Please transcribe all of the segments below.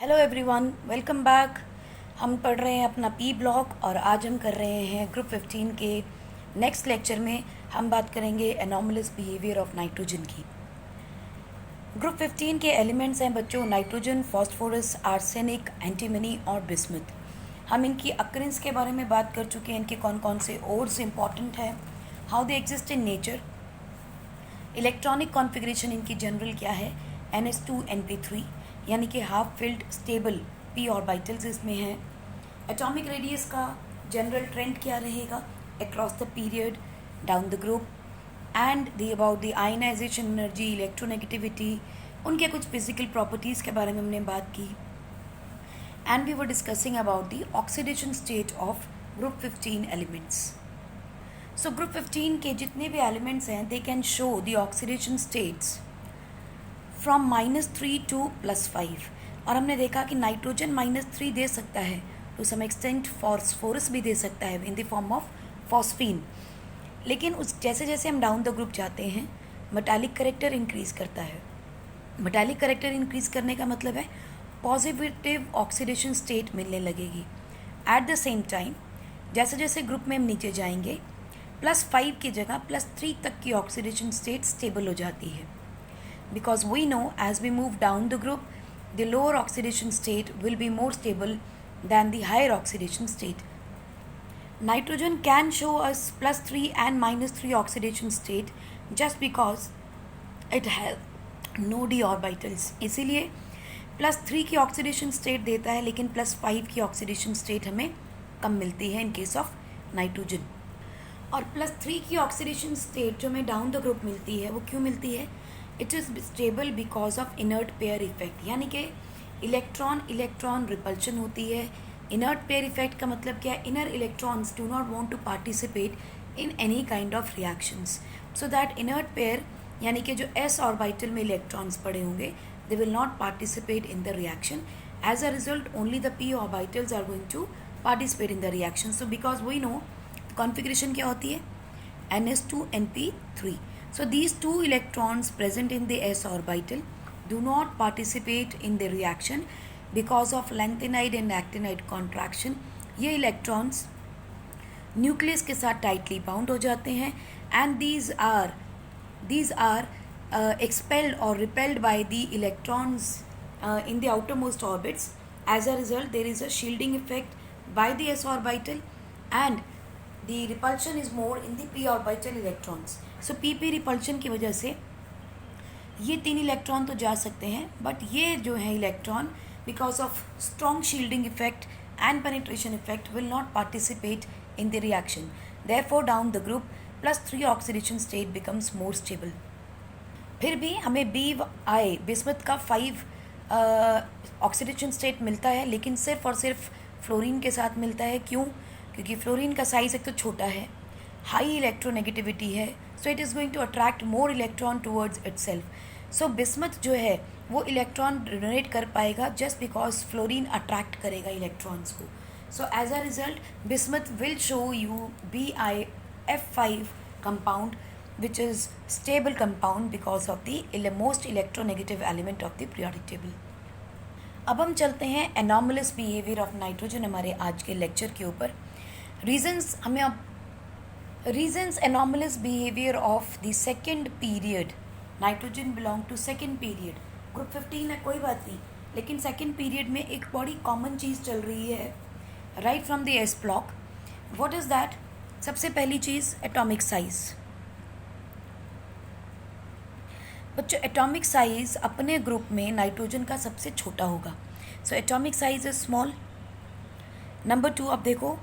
Hello everyone, welcome back. हम पढ़ रहे हैं अपना पी ब्लॉक और आज हम कर रहे हैं ग्रुप 15 के नेक्स्ट लेक्चर में हम बात करेंगे एनॉमलस बिहेवियर ऑफ नाइट्रोजन की। ग्रुप 15 के एलिमेंट्स हैं बच्चों नाइट्रोजन, फॉस्फोरस, आर्सेनिक, एंटीमनी और बिस्मुथ। हम इनकी अक्रेंस के बारे में बात कर चुके हैं, इनके कौन कौन से ओर्स इंपॉर्टेंट हैं, how they exist in nature, electronic configuration इनकी जनरल क्या है, NH2NP3 यानी कि half filled stable p orbitals इसमें हैं, एटॉमिक रेडियस का जनरल ट्रेंड क्या रहेगा across the period down the group, and the about the ionization energy, electronegativity, उनके कुछ फिजिकल प्रॉपर्टीज़ के बारे में हमने बात की, and we were discussing about the oxidation state of group 15 elements. So group 15 के जितने भी एलिमेंट्स हैं they can show the oxidation states from -3 to +5। और हमने देखा कि नाइट्रोजन -3 दे सकता है, टू सम एक्सटेंट फॉस्फोरस भी दे सकता है इन द फॉर्म ऑफ फॉस्फीन। लेकिन उस जैसे जैसे हम डाउन द ग्रुप जाते हैं मेटालिक करेक्टर इंक्रीज़ करता है। मेटालिक करेक्टर इंक्रीज़ करने का मतलब है पॉजिटिव ऑक्सीडेशन स्टेट मिलने लगेगी। एट द सेम टाइम जैसे जैसे ग्रुप में हम नीचे जाएंगे +5 की जगह +3 तक की ऑक्सीडेशन स्टेट स्टेबल हो जाती है, because we know as we move down the group the lower oxidation state will be more stable than the higher oxidation state. Nitrogen can show us +3 and -3 oxidation state just because it has no d orbitals, इसीलिए +3 की oxidation state देता है लेकिन +5 की oxidation state हमें कम मिलती है in case of nitrogen. और +3 की ऑक्सीडेशन स्टेट जो हमें डाउन द ग्रुप मिलती है वो क्यों मिलती है? It is stable because of inert pair effect, यानी कि इलेक्ट्रॉन इलेक्ट्रॉन रिपल्शन होती है। इनर्ट पेयर इफेक्ट का मतलब क्या है? Inner electrons do not want to participate in any kind of reactions, so that inert pair यानी कि जो s ऑर्बिटल में इलेक्ट्रॉन्स पड़े होंगे they will not participate in the reaction. As a result only the p orbitals are going to participate in the reaction. So because we know configuration क्या होती है NH2NP3. So these two electrons present in the s orbital do not participate in the reaction because of lanthanide and actinide contraction. ये electrons nucleus के साथ tightly bound हो जाते हैं and these are expelled or repelled by the electrons in the outermost orbits. As a result there is a shielding effect by the s orbital and the repulsion is more in the p orbital electrons. So pp repulsion की वजह से ये 3 electron तो जा सकते हैं but ये जो है electron because of strong shielding effect and penetration effect will not participate in the reaction. Therefore down the group +3 oxidation state becomes more stable. फिर भी हमें BI बिस्मथ का 5 ऑक्सीडेशन स्टेट मिलता है, लेकिन सिर्फ और सिर्फ फ्लोरीन के साथ मिलता है। क्यों? क्योंकि फ्लोरीन का साइज एक तो छोटा है, हाई इलेक्ट्रोनेगेटिविटी है, so it is going to attract more electron towards itself. So bismuth जो है वो इलेक्ट्रॉन डोनेट कर पाएगा जस्ट बिकॉज फ्लोरीन अट्रैक्ट करेगा इलेक्ट्रॉन्स को। So as a result bismuth will show you BiF5 compound which is stable compound because of the most electronegative element of the periodic table. अब हम चलते हैं anomalous behaviour of nitrogen हमारे आज के lecture के ऊपर। रीजंस हमें अब reasons anomalous behaviour of the second period. Nitrogen belong to second period, group 15 है कोई बात नहीं, लेकिन सेकेंड पीरियड में एक बड़ी कॉमन चीज़ चल रही है right from the S block. What is that? सबसे पहली चीज़ एटॉमिक साइज। बच्चों एटॉमिक साइज अपने ग्रुप में नाइट्रोजन का सबसे छोटा होगा, so atomic size is small. Number 2 अब देखो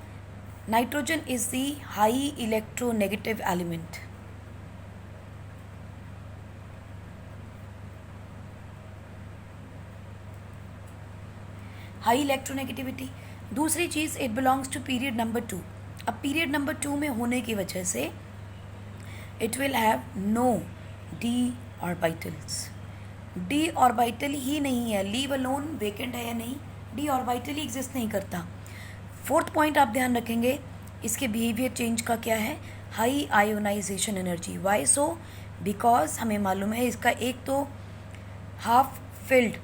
nitrogen is the high electronegative element. High electronegativity. दूसरी चीज़ it belongs to period number 2। अब पीरियड नंबर 2 में होने की वजह से it will have no d orbitals. d orbital ही नहीं है, लीव अलोन वेकेंट है या नहीं, d ऑर्बिटल ही एग्जिस्ट नहीं करता। फोर्थ पॉइंट आप ध्यान रखेंगे इसके बिहेवियर चेंज का क्या है, high ionization energy. Why so? Because हमें मालूम है इसका एक तो half filled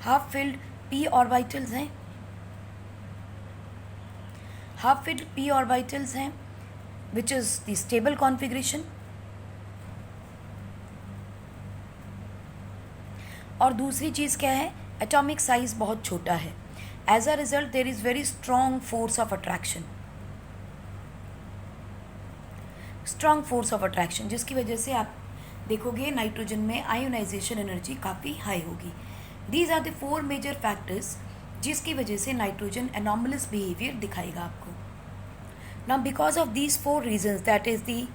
half filled p orbitals हैं, हाफ फिल्ड p ऑर्बिटल्स हैं which is the stable configuration, और दूसरी चीज़ क्या है, एटॉमिक साइज बहुत छोटा है. As a result there is very strong force of attraction, strong force of attraction, जिसकी वजह से आप देखोगे नाइट्रोजन में आयोनाइजेशन एनर्जी काफ़ी हाई होगी. These are the 4 major factors जिसकी वजह से नाइट्रोजन एनॉमलस बिहेवियर दिखाएगा आपको. Now because of these 4 reasons, that is the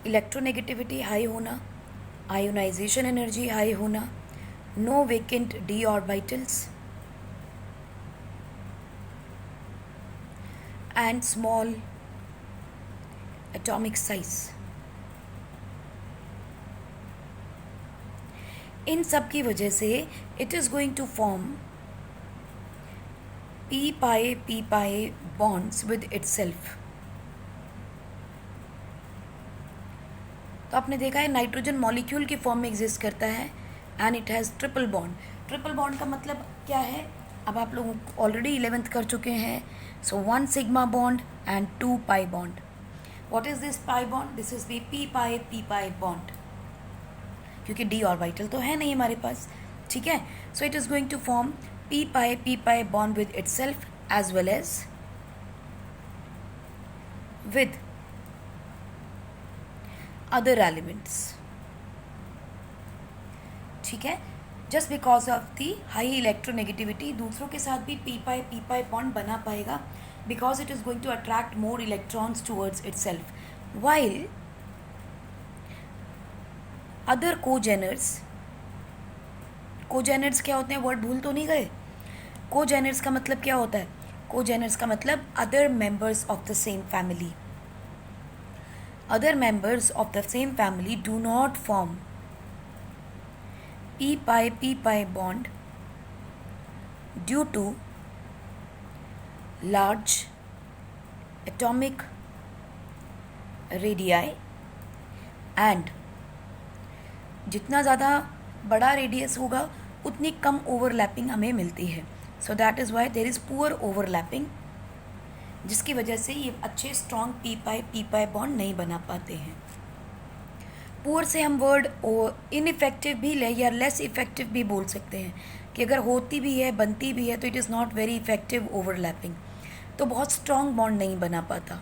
electronegativity high होना, आयोनाइजेशन एनर्जी हाई होना, no vacant d orbitals and small atomic size. इन सब की वजह से it is going to form p-pi bonds with itself. तो आपने देखा है नाइट्रोजन मॉलिक्यूल की फॉर्म में एग्जिस्ट करता है and it has triple bond. Triple bond का मतलब क्या है, अब आप लोग ऑलरेडी 11th कर चुके हैं. So 1 sigma bond and 2 pi bond. What is this pi bond, this is the p pi bond, क्योंकि d ऑर्बिटल तो है नहीं हमारे पास. ठीक है, so it is going to form p pi bond with itself as well as with other elements. ठीक है, just because of the high electronegativity दूसरों के साथ भी p पाई बॉन्ड बना पाएगा, because it is going to attract more electrons towards itself. While other congeners क्या होते हैं, वर्ड भूल तो नहीं गए. कोजेनर्स का मतलब क्या होता है, कोजेनर्स का मतलब other members of the same family. Other members of the same family do not form p pi bond due to large atomic radii and जितना ज़्यादा बड़ा रेडियस होगा उतनी कम ओवरलैपिंग हमें मिलती है. So that is why there is poor overlapping, जिसकी वजह से ये अच्छे स्ट्रॉन्ग p पाई बॉन्ड नहीं बना पाते हैं. पुअर से हम वर्ड इनइफेक्टिव भी ले या लेस इफेक्टिव भी बोल सकते हैं, कि अगर होती भी है बनती भी है तो it is not very effective overlapping, तो बहुत स्ट्रॉन्ग बॉन्ड नहीं बना पाता.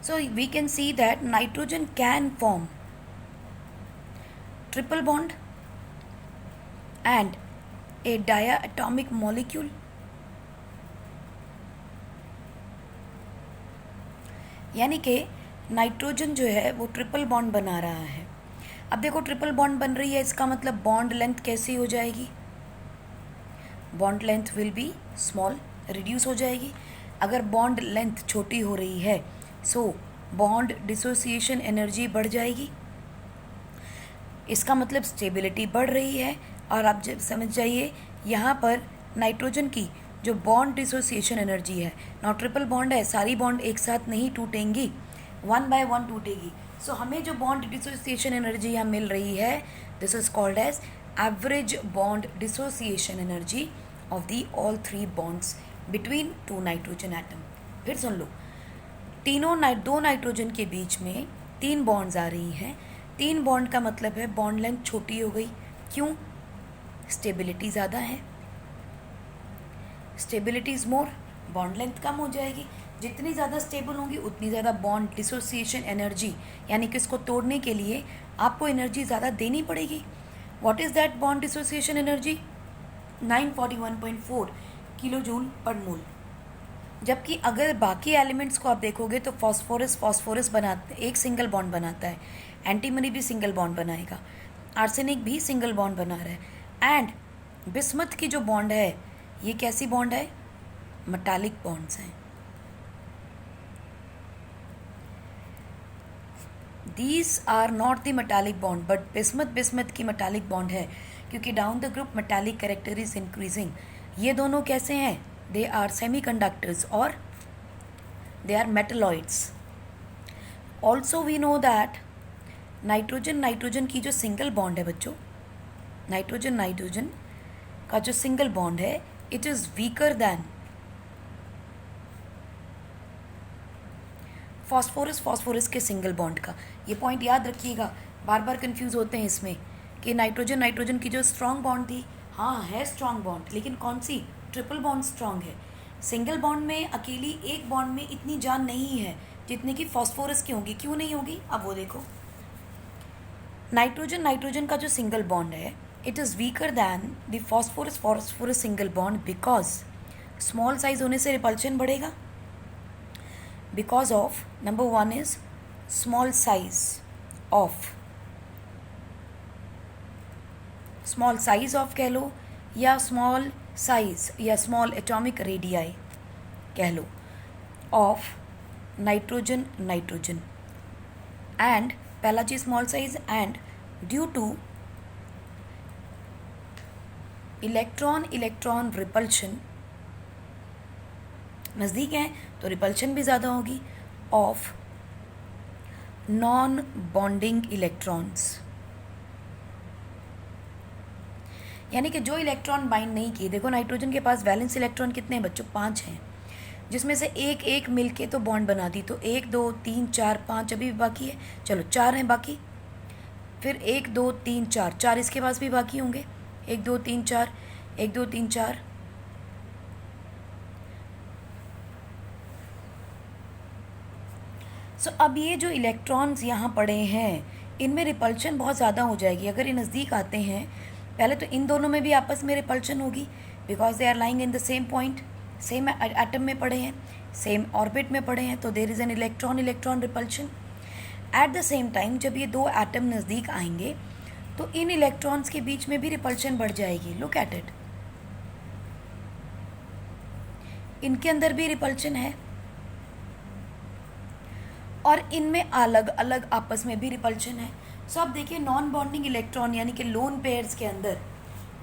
So we can see that nitrogen can form triple bond and a diatomic molecule. यानी कि नाइट्रोजन जो है वो ट्रिपल बॉन्ड बना रहा है. अब देखो ट्रिपल बॉन्ड बन रही है, इसका मतलब बॉन्ड लेंथ कैसी हो जाएगी, bond length will be small, reduce हो जाएगी. अगर बॉन्ड लेंथ छोटी हो रही है सो बॉन्ड डिसोसिएशन एनर्जी बढ़ जाएगी. इसका मतलब स्टेबिलिटी बढ़ रही है. और आप जब समझ जाइए यहाँ पर नाइट्रोजन की जो बॉन्ड डिसोसिएशन एनर्जी है, ना ट्रिपल बॉन्ड है, सारी बॉन्ड एक साथ नहीं टूटेंगी, 1 by 1 टूटेगी. सो हमें जो बॉन्ड डिसोसिएशन एनर्जी यहाँ मिल रही है, this is called as average bond dissociation energy of the all 3 bonds between 2 nitrogen atom. फिर सुन लो, दो नाइट्रोजन के बीच में 3 बॉन्ड्स आ रही हैं. 3 बॉन्ड का मतलब है बॉन्ड लेंथ छोटी हो गई. क्यों, स्टेबिलिटी ज़्यादा है, stability is more, bond length कम हो जाएगी. जितनी ज़्यादा स्टेबल होंगी उतनी ज़्यादा बॉन्ड डिसोसिएशन एनर्जी, यानी कि इसको तोड़ने के लिए आपको एनर्जी ज़्यादा देनी पड़ेगी. What is that bond dissociation energy, 941.4 kilo joule per mole. जबकि अगर बाकी एलिमेंट्स को आप देखोगे तो फॉस्फोरस बनाते, एक सिंगल बॉन्ड बनाता है, एंटीमनी भी सिंगल बॉन्ड बनाएगा, आर्सेनिक भी सिंगल बॉन्ड बना रहा है, एंड बिस्मथ की जो बॉन्ड है ये कैसी बॉन्ड है, मेटालिक बॉन्ड्स हैं. These are not the metallic bond, but bismuth की मेटालिक बॉन्ड है, क्योंकि down the group metallic character is increasing. ये दोनों कैसे हैं, दे आर सेमीकंडक्टर्स और they are metalloids. Also we know that nitrogen की जो सिंगल बॉन्ड है बच्चों, नाइट्रोजन नाइट्रोजन का जो सिंगल बॉन्ड है it is weaker than phosphorus phosphorus के सिंगल बॉन्ड का। ये पॉइंट याद रखिएगा, बार बार कंफ्यूज होते हैं इसमें कि नाइट्रोजन नाइट्रोजन की जो स्ट्रॉन्ग बॉन्ड थी, हाँ है स्ट्रॉन्ग बॉन्ड, लेकिन कौन सी? ट्रिपल बॉन्ड स्ट्रॉन्ग है। सिंगल बॉन्ड में अकेली एक बॉन्ड में इतनी जान नहीं है जितने की फॉस्फोरस की होगी। क्यों नहीं होगी? अब वो देखो, नाइट्रोजन नाइट्रोजन का जो सिंगल बॉन्ड है it is weaker than the phosphorus phosphorus single bond because small size होने से रिपल्शन बढ़ेगा। Because of number one is small size of कह लो, या स्मॉल साइज या स्मॉल एटॉमिक रेडियाई कह लो ऑफ नाइट्रोजन नाइट्रोजन। एंड पहला चीज small size, and due to electron electron repulsion, नज़दीक हैं तो रिपल्शन भी ज़्यादा होगी, ऑफ नॉन बॉन्डिंग इलेक्ट्रॉन्स, यानी कि जो इलेक्ट्रॉन बाइंड नहीं किए। देखो नाइट्रोजन के पास वैलेंस इलेक्ट्रॉन कितने हैं बच्चों? 5 हैं, जिसमें से एक एक मिलके तो बॉन्ड बना दी, तो 1 2 3 4 5 अभी भी बाकी है, चलो 4 हैं बाकी, फिर 1 2 3 4 4 इसके पास भी बाकी होंगे, 1 2 3 4 1 2 3 4। सो अब ये जो इलेक्ट्रॉन्स यहाँ पड़े हैं इनमें रिपल्शन बहुत ज़्यादा हो जाएगी। अगर ये नज़दीक आते हैं, पहले तो इन दोनों में भी आपस में रिपल्शन होगी because they are lying in the same point, same atom में पड़े हैं, सेम ऑर्बिट में पड़े हैं, तो there is an electron electron repulsion. At the same time जब ये दो एटम नज़दीक आएंगे तो इन इलेक्ट्रॉन्स के बीच में भी रिपल्शन बढ़ जाएगी। लुक एट इट, इनके अंदर भी रिपल्शन है और इनमें अलग अलग आपस में भी रिपल्शन है। सो अब देखिए नॉन बॉन्डिंग इलेक्ट्रॉन यानी कि लोन पेयर्स के अंदर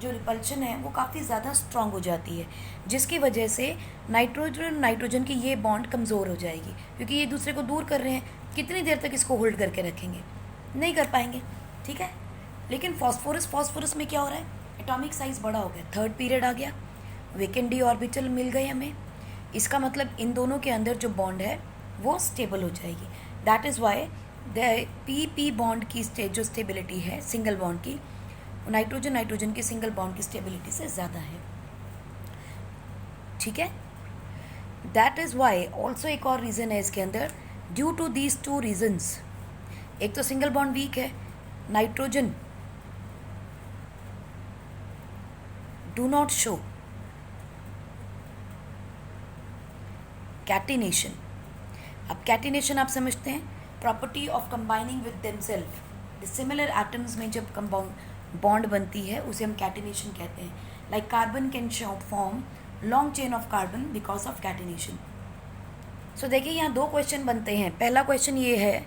जो रिपल्शन है वो काफ़ी ज़्यादा स्ट्रांग हो जाती है, जिसकी वजह से नाइट्रोजन नाइट्रोजन की ये बॉन्ड कमज़ोर हो जाएगी, क्योंकि ये दूसरे को दूर कर रहे हैं। कितनी देर तक इसको होल्ड करके रखेंगे? नहीं कर पाएंगे, ठीक है। लेकिन फॉस्फोरस में क्या हो रहा है? एटॉमिक साइज बड़ा हो गया, थर्ड पीरियड आ गया, वीकेंड डी ऑर्बिटल मिल गए हमें। इसका मतलब इन दोनों के अंदर जो बॉन्ड है वो स्टेबल हो जाएगी। That is why the P bond की जो स्टेबिलिटी है सिंगल बॉन्ड की, नाइट्रोजन नाइट्रोजन की सिंगल बॉन्ड की स्टेबिलिटी से ज़्यादा है, ठीक है। दैट इज़ वाई ऑल्सो एक और रीज़न है इसके अंदर, due to these two reasons. एक तो सिंगल बॉन्ड वीक है, nitrogen do not show catenation. अब कैटिनेशन आप समझते हैं, property of combining with themselves, similar atoms में जब कंपाउंड बॉन्ड बनती है उसे हम कैटिनेशन कहते हैं। Like carbon can form long chain of carbon because of catenation. So देखिए यहाँ दो क्वेश्चन बनते हैं। पहला क्वेश्चन ये है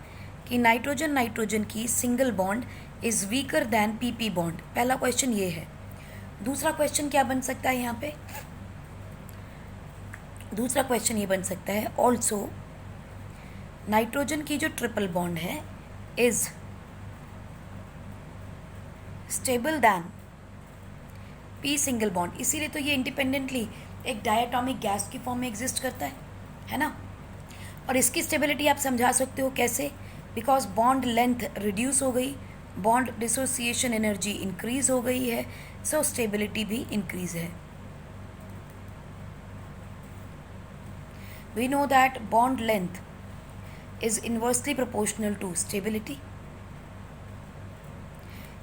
कि नाइट्रोजन नाइट्रोजन की single bond is weaker than p bond, पहला क्वेश्चन ये है। दूसरा क्वेश्चन क्या बन सकता है यहाँ पे? दूसरा क्वेश्चन ये बन सकता है ऑल्सो नाइट्रोजन की जो ट्रिपल बॉन्ड है is stable then P single bond. इसीलिए तो ये इंडिपेंडेंटली एक डायटॉमिक गैस की फॉर्म में एग्जिस्ट करता है ना। और इसकी स्टेबिलिटी आप समझा सकते हो कैसे? बिकॉज बॉन्ड लेंथ रिड्यूस हो गई, बॉन्ड डिसोसिएशन एनर्जी इंक्रीज हो गई है, सो स्टेबिलिटी भी इंक्रीज है। We know that bond length is inversely proportional to stability,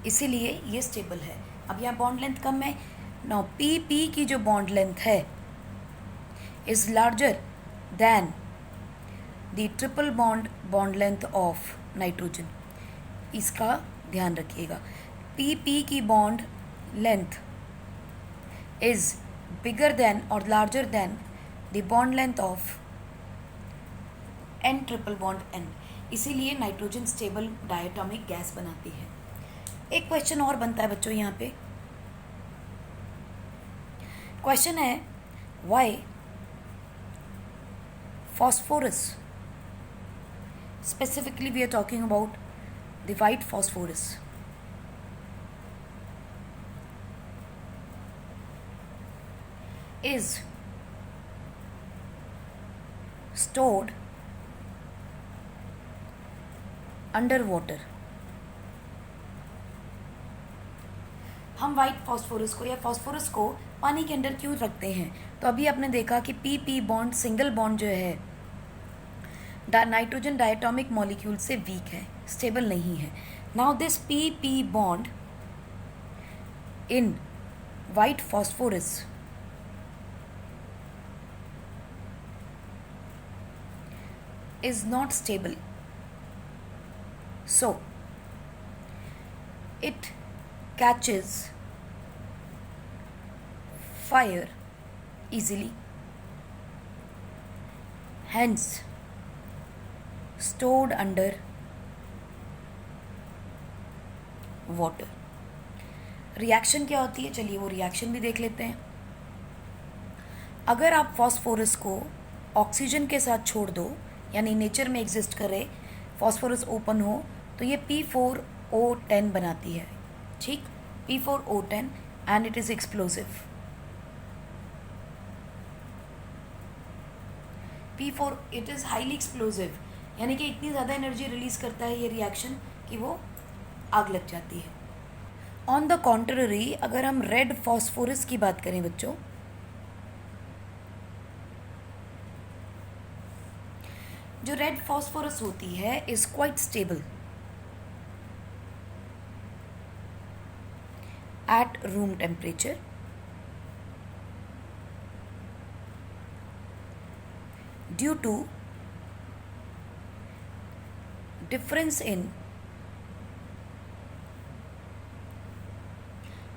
इसीलिए ये स्टेबल है। अब यहाँ बॉन्ड लेंथ कम है, नाउ पी की जो बॉन्ड लेंथ है is larger than the triple bond length of nitrogen. इसका ध्यान रखिएगा, पी की bond length is bigger than और larger than the bond length of N triple bond N, इसीलिए नाइट्रोजन स्टेबल डायटॉमिक गैस बनाती है। एक क्वेश्चन और बनता है बच्चों यहाँ पे, क्वेश्चन है why phosphorus, specifically we are talking about the white phosphorus, is stored under water. हम वाइट फॉस्फोरस को या फॉस्फोरस को पानी के अंदर क्यों रखते हैं? तो अभी आपने देखा कि P P bond single bond जो है नाइट्रोजन डायटोमिक मॉलिक्यूल से वीक है, स्टेबल नहीं है। Now this P P bond in white phosphorus is not stable, so it catches fire easily, hence stored under water। Reaction क्या होती है, चलिए वो रिएक्शन भी देख लेते हैं। अगर आप फॉस्फोरस को ऑक्सीजन के साथ छोड़ दो, यानी नेचर में एग्जिस्ट करे, फॉस्फोरस ओपन हो, तो ये P4O10 बनाती है, ठीक, P4O10 and it is explosive. P4 it is highly explosive, यानी कि इतनी ज़्यादा एनर्जी रिलीज करता है ये रिएक्शन कि वो आग लग जाती है। ऑन द कॉन्ट्ररी, अगर हम रेड फॉस्फोरस की बात करें बच्चों, जो रेड फॉस्फोरस होती है is quite stable at room temperature, due to difference in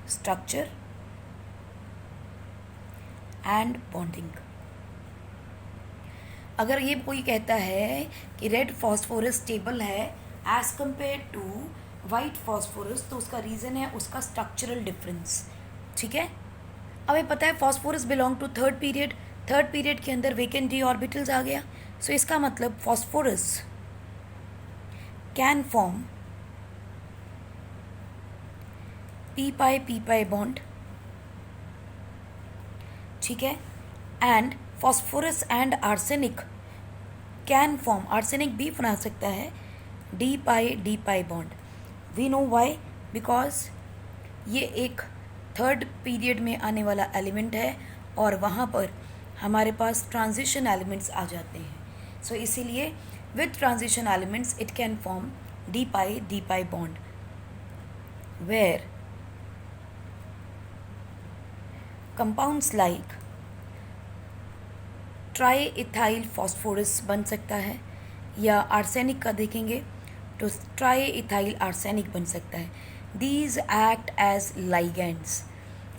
structure and bonding. अगर ये कोई कहता है कि रेड फॉस्फोरस स्टेबल है as compare to white phosphorus, तो उसका रीज़न है उसका स्ट्रक्चरल डिफरेंस, ठीक है। अब ये पता है phosphorus belong to third period, third period के अंदर वेकेंट डी ऑर्बिटल्स आ गया, सो इसका मतलब phosphorus can form p pi bond, ठीक है, and phosphorus and arsenic can form, arsenic भी बना सकता है d pi bond. We know why, because ये एक थर्ड पीरियड में आने वाला एलिमेंट है और वहाँ पर हमारे पास ट्रांजिशन एलिमेंट्स आ जाते हैं, सो इसीलिए with transition elements it can form d pi bond, where compounds like triethyl phosphorus बन सकता है, या आर्सेनिक का देखेंगे तो ट्राई इथाइल आर्सेनिक बन सकता है। These act as ligands.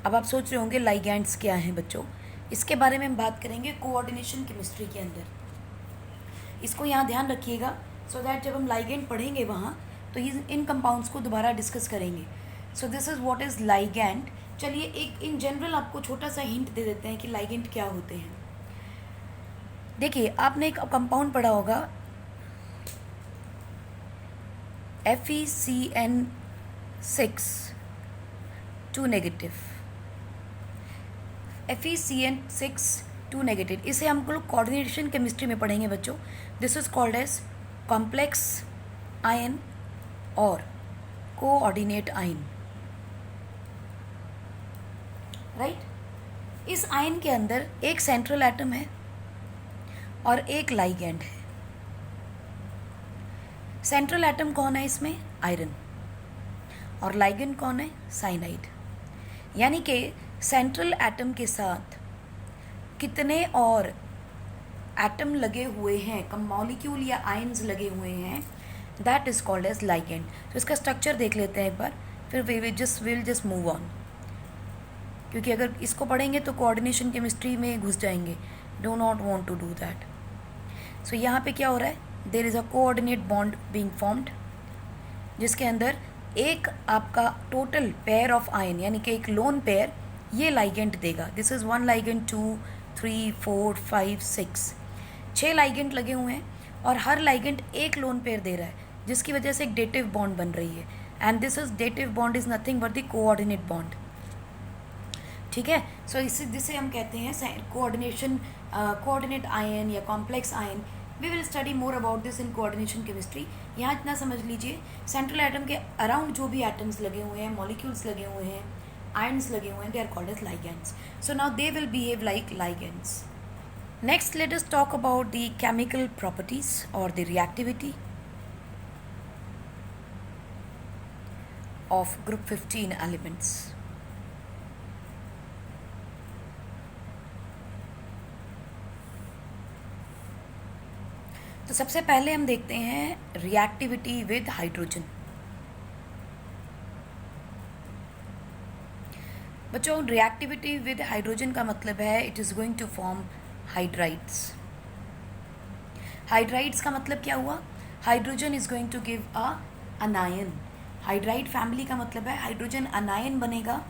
अब आप सोच रहे होंगे लाइगैंड्स क्या हैं बच्चों, इसके बारे में हम बात करेंगे कोऑर्डिनेशन केमिस्ट्री के अंदर। इसको यहाँ ध्यान रखिएगा, सो दैट जब हम लाइगैंड पढ़ेंगे वहाँ तो इन कंपाउंड्स को दोबारा डिस्कस करेंगे। So this is what is ligand. चलिए एक इन जनरल आपको छोटा सा हिंट दे देते हैं कि लाइगैंड क्या होते हैं। देखिए आपने एक कंपाउंड पढ़ा होगा FeCN6 2 नेगेटिव, FeCN6 2 नेगेटिव, इसे हम लोग कोऑर्डिनेशन केमिस्ट्री में पढ़ेंगे बच्चों। This is called as complex ion और कोऑर्डिनेट आयन, राइट। इस आयन के अंदर एक सेंट्रल एटम है और एक लाइगैंड है। सेंट्रल एटम कौन है इसमें? आयरन। और लाइगैंड कौन है? साइनाइड। यानी कि सेंट्रल एटम के साथ कितने और एटम लगे हुए हैं, कम मॉलिक्यूल या आयन्स लगे हुए हैं, that is called as ligand. तो इसका स्ट्रक्चर देख लेते हैं एक बार, फिर विल जस्ट मूव ऑन, क्योंकि अगर इसको पढ़ेंगे तो कोऑर्डिनेशन केमिस्ट्री में घुस जाएंगे। Do not want to do that. So यहाँ पे क्या हो रहा है, there is a coordinate bond being formed, जिसके अंदर एक आपका टोटल पेयर ऑफ आयन, यानी कि एक लोन पेयर ये लाइगेंट देगा। दिस इज़ 1 लाइगेंट 2 3 4 5 6, 6 लाइगेंट लगे हुए हैं और हर लाइगेंट एक लोन पेयर दे रहा है, जिसकी वजह से एक डेटिव बॉन्ड बन रही है। And this is dative bond is nothing but the coordinate bond, ठीक है। सो इसे जिसे हम कहते हैं कोऑर्डिनेट आयन या complex ion. We will study more about this in coordination chemistry. यहाँ इतना समझ लीजिए, सेंट्रल एटम के अराउंड जो भी एटम्स लगे हुए हैं, मॉलिक्यूल्स लगे हुए हैं, आयन्स लगे हुए हैं, they are called as ligands. So now they will behave like ligands. Next, let us talk about the chemical properties or the reactivity of group 15 elements. तो सबसे पहले हम देखते हैं रिएक्टिविटी विद हाइड्रोजन। बच्चों, रिएक्टिविटी विद हाइड्रोजन का मतलब है it is going to form hydrides. Hydrides का मतलब क्या हुआ? Hydrogen is going to give a anion. Hydride family का मतलब है हाइड्रोजन अनायन बनेगा,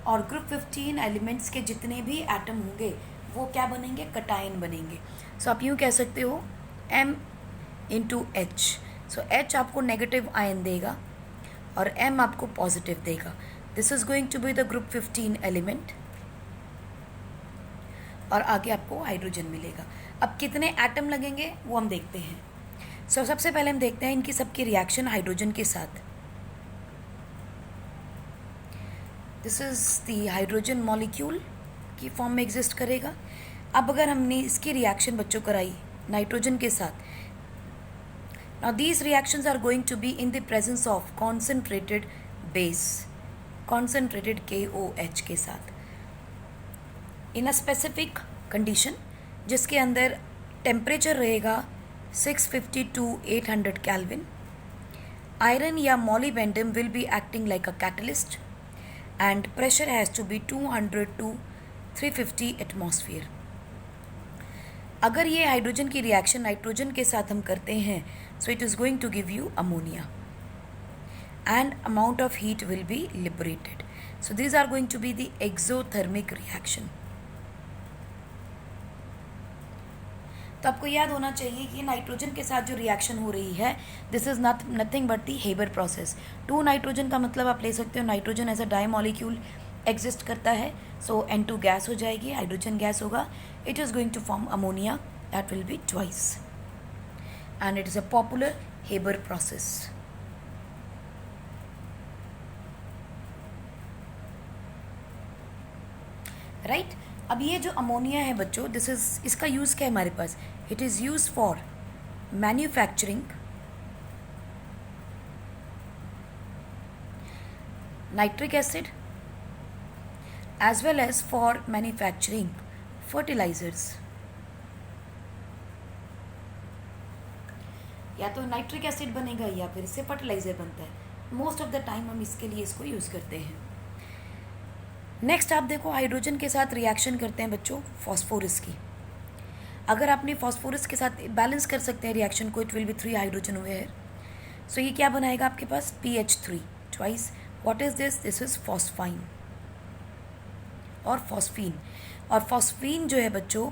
और ग्रुप 15 एलिमेंट्स के जितने भी एटम होंगे वो क्या बनेंगे? कटायन बनेंगे। सो आप यूँ कह सकते हो M into H. So H आपको नेगेटिव आयन देगा और M आपको पॉजिटिव देगा। This is going to be the group 15 element, और आगे आपको हाइड्रोजन मिलेगा। अब कितने एटम लगेंगे वो हम देखते हैं। सो सबसे पहले हम देखते हैं इनकी सबकी रिएक्शन हाइड्रोजन के साथ। This is the hydrogen molecule की फॉर्म में एग्जिस्ट करेगा। अब अगर हमने इसकी रिएक्शन बच्चों कराई नाइट्रोजन के साथ, now these reactions are going to be in the presence of concentrated base, concentrated KOH के साथ, इन अ स्पेसिफिक कंडीशन जिसके अंदर टेम्परेचर रहेगा 650 to 800 Kelvin. Iron या molybdenum will be acting like a catalyst and pressure has to be 200 to 350 atmosphere. अगर ये hydrogen की reaction nitrogen के साथ हम करते हैं, so it is going to give you ammonia and amount of heat will be liberated. So these are going to be the exothermic reaction. तो आपको याद होना चाहिए कि नाइट्रोजन के साथ जो रिएक्शन हो रही है, this is nothing but the Haber process. 2 nitrogen का मतलब आप ले सकते हो nitrogen as a di molecule exist करता है, सो N2 गैस हो जाएगी, हाइड्रोजन गैस होगा, it is going to form ammonia, that will be twice, and it is a popular Haber process. Right, अब ये जो अमोनिया है बच्चों, दिस इज, इसका यूज़ क्या है हमारे पास? It is use for manufacturing nitric acid as well as for manufacturing fertilisers. या तो नाइट्रिक एसिड बनेगा या फिर इससे फर्टिलाइजर बनता है। मोस्ट ऑफ द टाइम हम इसके लिए इसको यूज़ करते हैं। नेक्स्ट आप देखो, हाइड्रोजन के साथ रिएक्शन करते हैं बच्चों फॉस्फोरस की। अगर आपने फॉस्फोरस के साथ बैलेंस कर सकते हैं रिएक्शन को, it will be 3 hydrogen over here. So ये क्या बनाएगा आपके पास? PH3 twice. What is this? This is phosphine और फॉस्फीन। और फॉस्फीन जो है बच्चों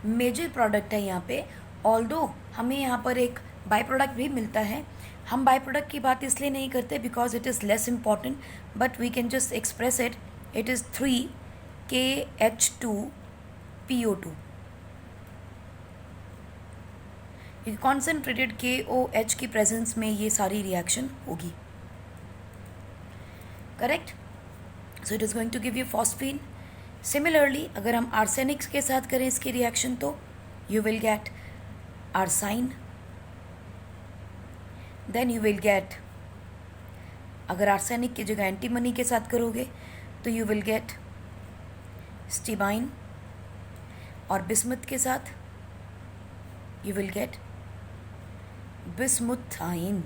मेजर प्रोडक्ट है यहाँ पे, ऑल्दो हमें यहाँ पर एक बाई प्रोडक्ट भी मिलता है। हम बाई प्रोडक्ट की बात इसलिए नहीं करते because it is less important, but we can just express it. It is 3KH2PO2। Concentrated KOH की प्रेजेंस में ये सारी रिएक्शन होगी, correct. So it is going to give you phosphine. Similarly अगर हम आर्सेनिक के साथ करें इसकी रिएक्शन, तो you will get arsine, then you will get, अगर आर्सेनिक की जगह एंटीमनी के साथ करोगे तो यू विल गेट स्टीबाइन, और बिस्मुथ के साथ you will get bismuthine.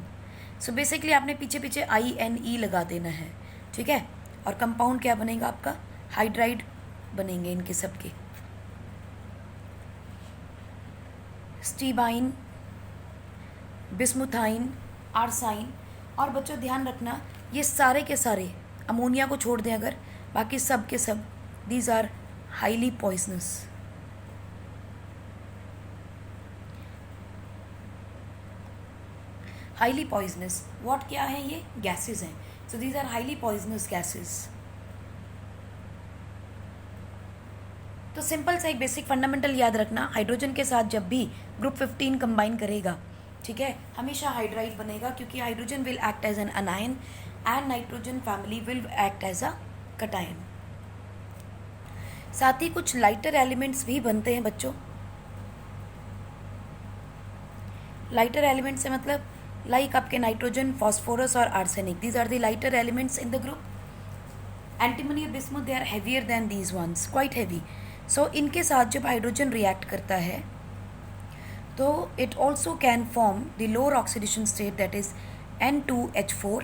So basically आपने पीछे पीछे INE लगा देना है, ठीक है। और कंपाउंड क्या बनेगा आपका? हाइड्राइड बनेंगे इनके सबके, स्टीबाइन, बिस्मुथाइन, आर्साइन। और बच्चों ध्यान रखना, ये सारे के सारे अमोनिया को छोड़ दें अगर, बाकी सब के सब these are highly poisonous. Highly poisonous what क्या है? ये गैसेस हैं। So these are highly poisonous gases. तो सिंपल सा एक बेसिक फंडामेंटल याद रखना, हाइड्रोजन के साथ जब भी ग्रुप 15 कंबाइन करेगा, ठीक है, हमेशा हाइड्राइड बनेगा, क्योंकि hydrogen will act as an anion and nitrogen family will act as a cation. साथ ही कुछ लाइटर एलिमेंट्स भी बनते हैं बच्चों। लाइटर एलिमेंट्स से मतलब लाइक आपके नाइट्रोजन, फॉस्फोरस और arsenic, these are the lighter elements in the group. Antimony और bismuth, they are heavier than these ones, quite heavy. सो इनके साथ जब हाइड्रोजन रिएक्ट करता है तो it also can form the lower oxidation state, that is N2H4,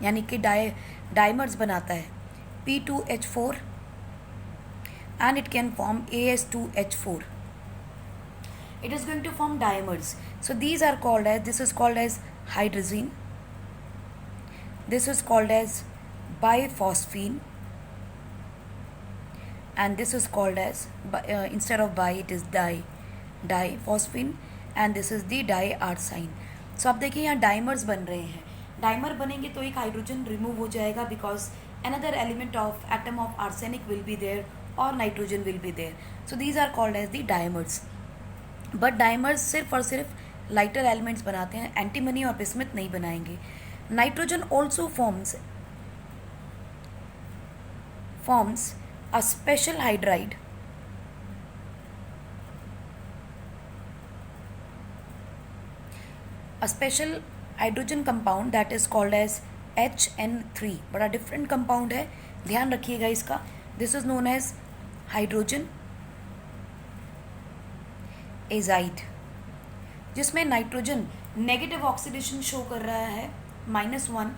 यानी कि डाइमर्स बनाता है P2H4 and it can form AS2H4. It is going to form dimers. So these are called as, this is called as hydrazine, this is called as biphosphine, and this is called as instead of bi it is diphosphine, and this is the diarsine. So आप देखिए यहाँ dimers बन रहे हैं। Dimer बनेंगे तो एक hydrogen remove हो जाएगा, because another element of atom of arsenic will be there or nitrogen will be there. So these are called as the dimers. But dimers सिर्फ और सिर्फ लाइटर एलिमेंट्स बनाते हैं, एंटीमनी और बिस्मथ नहीं बनाएंगे। Nitrogen also forms a special hydride, a special hydrogen compound that is called as HN3। बड़ा different compound है, ध्यान रखिएगा इसका। This is known as hydrogen azide, जिसमें नाइट्रोजन नेगेटिव ऑक्सीडेशन शो कर रहा है -1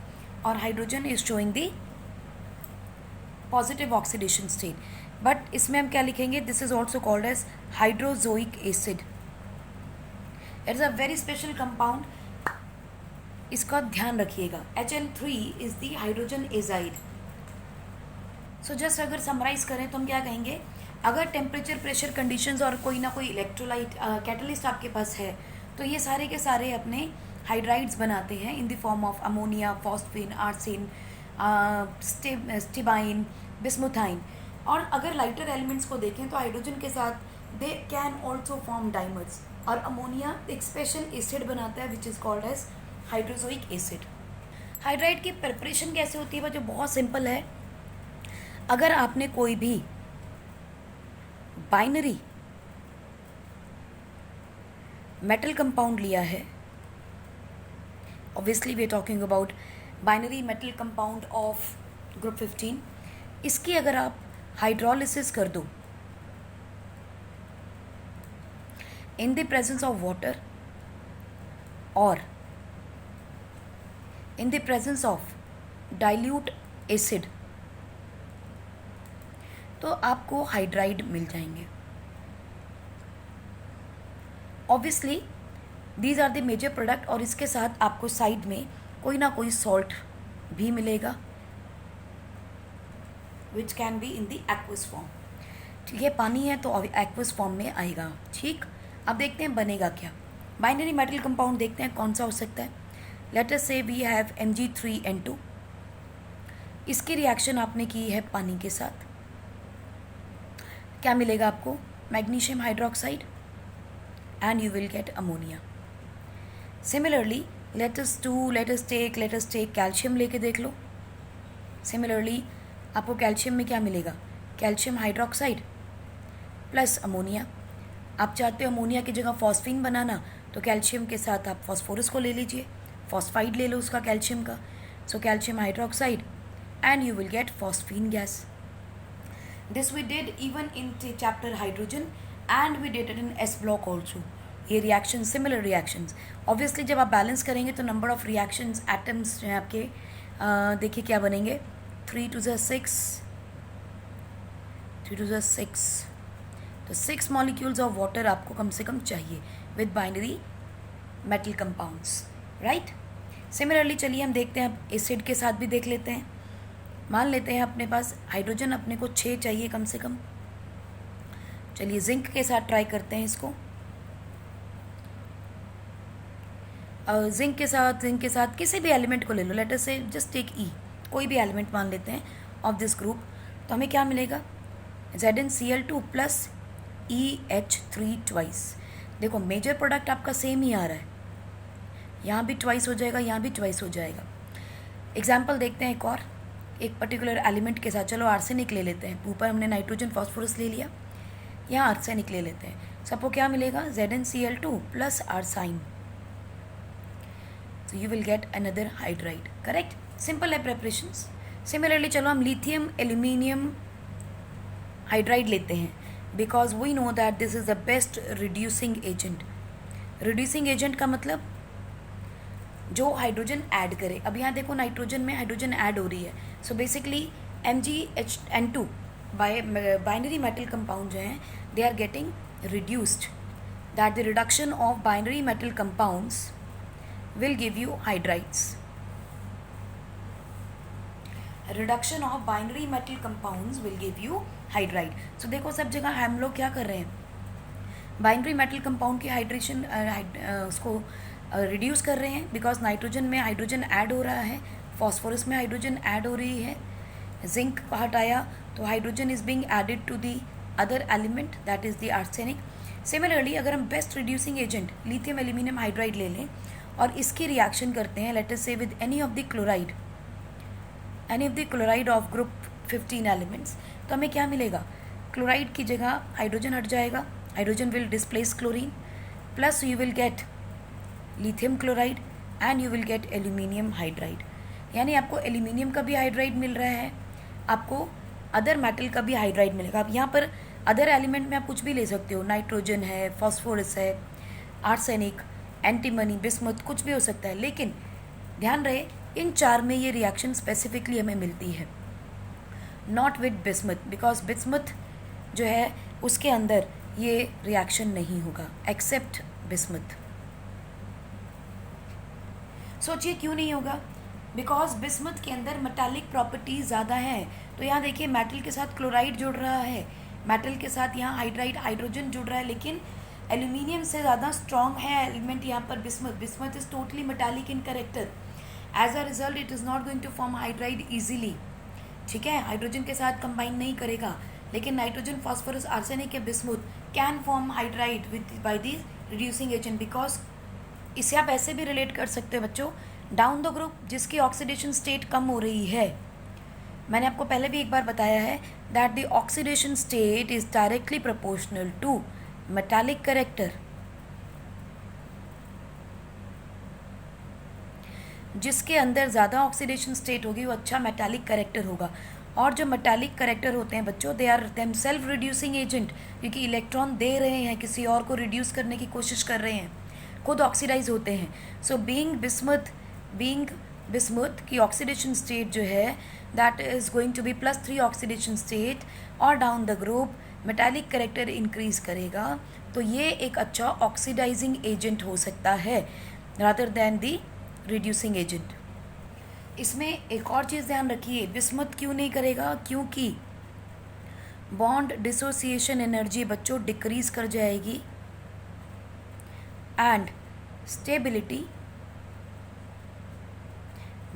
और hydrogen is showing the positive oxidation state. But इसमें हम क्या लिखेंगे, this is also called as hydrazoic acid. It is a very special compound, इसका ध्यान रखिएगा। HN3 is the hydrogen azide. So just अगर समराइज करें तो हम क्या कहेंगे, अगर टेम्परेचर, प्रेशर कंडीशंस और कोई ना कोई इलेक्ट्रोलाइट कैटलिस्ट आपके पास है, तो ये सारे के सारे अपने हाइड्राइड्स बनाते हैं in the form of ammonia, phosphine, arsine, stibine, bismuthine. और अगर लाइटर एलिमेंट्स को देखें तो हाइड्रोजन के साथ they can also form dimers, और अमोनिया एक स्पेशल एसिड बनाता है which is called as hydrazoic acid. Hydride की प्रिपरेशन कैसे होती है, जो बहुत सिंपल है। अगर आपने कोई भी बाइनरी मेटल कंपाउंड लिया है, obviously we are talking about binary metal compound of group 15, इसकी अगर आप हाइड्रोलिसिस कर दो in the presence of water और in the presence of dilute acid, तो आपको हाइड्राइड मिल जाएंगे। Obviously these are the major product, और इसके साथ आपको साइड में कोई ना कोई सॉल्ट भी मिलेगा which can be in the aqueous form. ठीक है, पानी है तो एक्वस फॉर्म में आएगा। ठीक, अब देखते हैं बनेगा क्या। बाइनरी मेटल कंपाउंड देखते हैं कौन सा हो सकता है। लेट अस से वी हैव Mg3N2, इसकी रिएक्शन आपने की है पानी के साथ, क्या मिलेगा आपको, magnesium hydroxide, and you will get ammonia. Similarly let us take calcium लेके देख लो। सिमिलरली आपको कैल्शियम में क्या मिलेगा, कैल्शियम हाइड्रोक्साइड प्लस अमोनिया। आप चाहते हो अमोनिया की जगह फॉस्फीन बनाना, तो कैल्शियम के साथ आप फॉस्फोरस को ले लीजिए, फॉस्फाइड ले लो उसका कैल्शियम का, so calcium hydroxide and you will get phosphine gas. This we did even in chapter hydrogen and we did it in S block also. ये रिएक्शन, सिमिलर रिएक्शंस, ऑब्वियसली जब आप balance करेंगे तो number of reactions, atoms जो हैं आपके, देखिए क्या बनेंगे, 3 to the 6, तो 6 मॉलिक्यूल्स ऑफ वाटर आपको कम से कम चाहिए with binary metal compounds, right. Similarly चलिए हम देखते हैं, अब एसिड के साथ भी देख लेते हैं। मान लेते हैं अपने पास हाइड्रोजन अपने को 6 चाहिए कम से कम। चलिए जिंक के साथ ट्राई करते हैं इसको। जिंक के साथ किसी भी एलिमेंट को ले लो, लेट अस से जस्ट टेक ई, कोई भी एलिमेंट मान लेते हैं ऑफ दिस ग्रुप, तो हमें क्या मिलेगा, ZnCl2 प्लस EH3 ट्वाइस। देखो मेजर प्रोडक्ट आपका सेम ही आ रहा है, यहाँ भी ट्वाइस हो जाएगा, यहाँ भी ट्वाइस हो जाएगा। एग्जाम्पल देखते हैं एक और, एक पर्टिकुलर एलिमेंट के साथ। चलो आर्सेनिक ले लेते हैं, ऊपर हमने नाइट्रोजन फॉस्फोरस ले लिया, यहाँ आर्सेनिक ले लेते हैं। सबको क्या मिलेगा, ZnCl2 plus arsine, so you will get another hydride, correct? Simple है preparations. Similarly चलो हम lithium aluminium hydride लेते हैं, because we know that this is the best reducing agent. reducing agent का मतलब जो हाइड्रोजन ऐड करे। अब यहाँ देखो नाइट्रोजन में हाइड्रोजन ऐड हो रही है, so basically MgHn2 binary metal compound जो हैं they are getting reduced, that the reduction of binary metal compounds will give you hydrides. Reduction of binary metal compounds will give you hydride. So देखो सब जगह हम लोग क्या कर रहे हैं, बाइनरी मेटल कंपाउंड की हाइड्रेशन उसको रिड्यूस कर रहे हैं, बिकॉज नाइट्रोजन में हाइड्रोजन ऐड हो रहा है, फॉस्फोरस में हाइड्रोजन ऐड हो रही है, जिंक हटाया तो hydrogen is being added to the other element that is the arsenic. Similarly अगर हम best reducing agent lithium aluminium hydride ले लें और इसकी रिएक्शन करते हैं, लेट अस से with any of the chloride of group 15 elements, तो हमें क्या मिलेगा, क्लोराइड की जगह हाइड्रोजन हट जाएगा, hydrogen will displace chlorine, plus you will gate lithium chloride and you will gate aluminium hydride. यानी आपको एल्यूमिनियम का भी हाइड्राइड मिल रहा है, आपको अदर मेटल का भी हाइड्राइड मिलेगा। अब यहाँ पर अदर एलिमेंट में आप कुछ भी ले सकते हो, नाइट्रोजन है, फॉस्फोरस है, आर्सेनिक, एंटीमनी, बिस्मुथ, कुछ भी हो सकता है, लेकिन ध्यान रहे इन चार में ये रिएक्शन स्पेसिफिकली हमें मिलती है, not with bismuth, because bismuth जो है उसके अंदर ये रिएक्शन नहीं होगा एक्सेप्ट बिस्मुथ। सोचिए क्यों नहीं होगा, बिकॉज बिस्मुथ के अंदर मेटालिक प्रॉपर्टीज ज़्यादा हैं। तो यहाँ देखिए मेटल के साथ क्लोराइड जुड़ रहा है, मेटल के साथ यहाँ हाइड्राइड हाइड्रोजन जुड़ रहा है, लेकिन एल्यूमिनियम से ज़्यादा स्ट्रॉन्ग है एलिमेंट यहाँ पर bismuth. Bismuth is totally metallic in character, as a result it is not going to form hydride easily, ठीक है, हाइड्रोजन के साथ कंबाइन नहीं करेगा, लेकिन नाइट्रोजन, फॉस्फोरस, आर्सेनिक या bismuth can form hydride with by the reducing agent, because इसे आप ऐसे भी रिलेट कर सकते हैं बच्चों, डाउन द ग्रुप जिसकी ऑक्सीडेशन स्टेट कम हो रही है, मैंने आपको पहले भी एक बार बताया है that the oxidation state is directly proportional to metallic character. जिसके अंदर ज़्यादा ऑक्सीडेशन स्टेट होगी वो अच्छा मेटालिक कैरेक्टर होगा, और जो मेटालिक कैरेक्टर होते हैं बच्चों they are them self reducing agent, क्योंकि इलेक्ट्रॉन दे रहे हैं, किसी और को रिड्यूस करने की कोशिश कर रहे हैं, खुद ऑक्सीडाइज होते हैं। सो बीइंग बिस्मुथ की ऑक्सीडेशन स्टेट जो है that is going to be +3 oxidation state, और down the group metallic character increase करेगा, तो ये एक अच्छा ऑक्सीडाइजिंग एजेंट हो सकता है rather than the reducing agent. इसमें एक और चीज़ ध्यान रखिए, बिस्मुथ क्यों नहीं करेगा, क्योंकि बॉन्ड डिसोसिएशन एनर्जी बच्चों डिक्रीज कर जाएगी एंड स्टेबिलिटी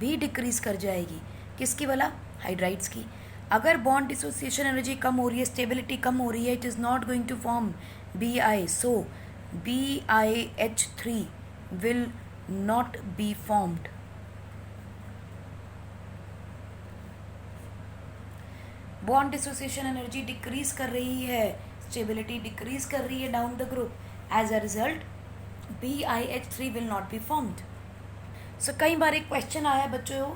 भी डिक्रीज कर जाएगी। किसकी वाला, हाइड्राइड्स की। अगर बॉन्ड डिसोसिएशन एनर्जी कम हो रही है, स्टेबिलिटी कम हो रही है, it is not going to form Bi, सो BiH3 will not be formed. Bond dissociation energy decrease कर रही है, स्टेबिलिटी डिक्रीज कर रही है down the group, as a result BiH3 will not be formed. सो कई बार एक क्वेश्चन आया है बच्चों,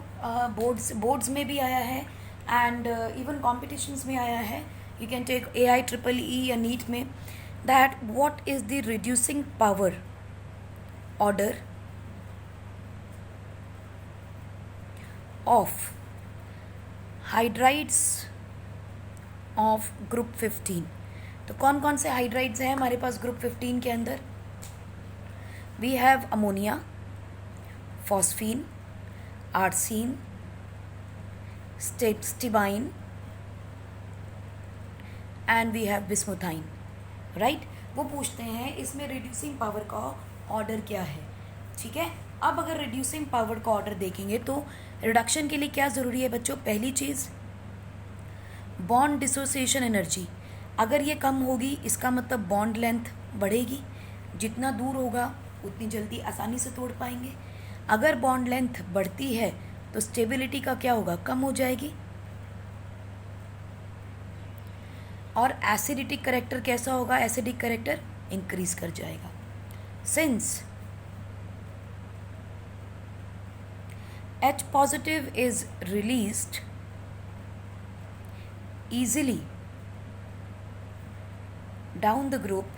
बोर्ड्स में भी आया है एंड इवन कॉम्पिटिशन्स में आया है, you can take AI EEE या नीट में, that what is the reducing power order of hydrides of group 15। तो कौन कौन से हाइड्राइड्स हैं हमारे पास ग्रुप 15 के अंदर, we have ammonia, phosphine, arsine, stibine and we have bismuthine, right. वो पूछते हैं इसमें रिड्यूसिंग पावर का ऑर्डर क्या है, ठीक है। अब अगर रिड्यूसिंग पावर का ऑर्डर देखेंगे तो रिडक्शन के लिए क्या ज़रूरी है बच्चों? पहली चीज़ बॉन्ड डिसोसिएशन एनर्जी, अगर ये कम होगी इसका मतलब बॉन्ड लेंथ बढ़ेगी, जितना दूर होगा उतनी जल्दी आसानी से तोड़ पाएंगे। अगर बॉन्ड लेंथ बढ़ती है तो स्टेबिलिटी का क्या होगा? कम हो जाएगी। और एसिडिक करेक्टर कैसा होगा? एसिडिक करेक्टर इंक्रीज कर जाएगा। Since H positive is released easily down the group,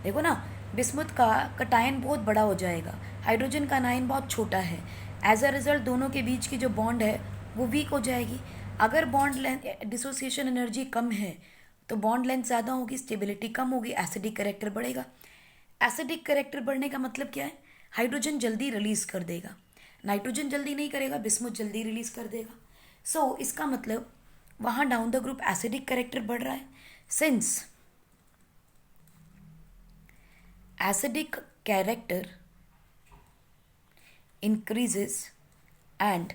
देखो ना, बिस्मुथ का कटायन बहुत बड़ा हो जाएगा, हाइड्रोजन का आयन बहुत छोटा है। एज अ रिजल्ट दोनों के बीच की जो बॉन्ड है वो वीक हो जाएगी। अगर बॉन्ड लेंथ डिसोसिएशन एनर्जी कम है तो बॉन्ड लेंथ ज़्यादा होगी, स्टेबिलिटी कम होगी, एसिडिक करेक्टर बढ़ेगा। एसिडिक करेक्टर बढ़ने का मतलब क्या है? हाइड्रोजन जल्दी रिलीज कर देगा, नाइट्रोजन जल्दी नहीं करेगा, बिस्मुथ जल्दी रिलीज कर देगा। सो इसका मतलब वहाँ down the group acidic character बढ़ रहा है। Since acidic character increases and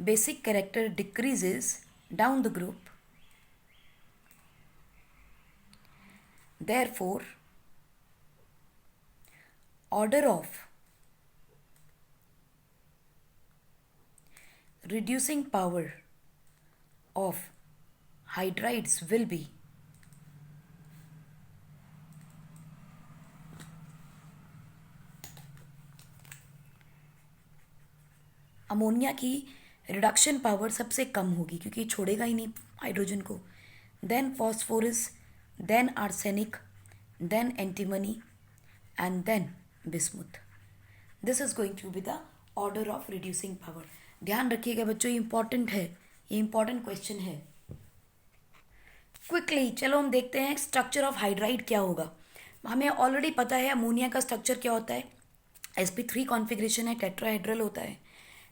basic character decreases down the group, therefore order of reducing power of hydrides will be ammonia की रिडक्शन पावर सबसे कम होगी क्योंकि छोड़ेगा ही नहीं हाइड्रोजन को, then phosphorus, then arsenic, then antimony and then bismuth. This is going to be the order of reducing power. ध्यान रखिएगा बच्चों, ये इंपॉर्टेंट है, ये इंपॉर्टेंट क्वेश्चन है। क्विकली चलो हम देखते हैं स्ट्रक्चर ऑफ हाइड्राइड क्या होगा। हमें ऑलरेडी पता है अमोनिया का स्ट्रक्चर क्या होता है, sp3 कॉन्फ़िगरेशन है, टेट्राहेड्रल होता है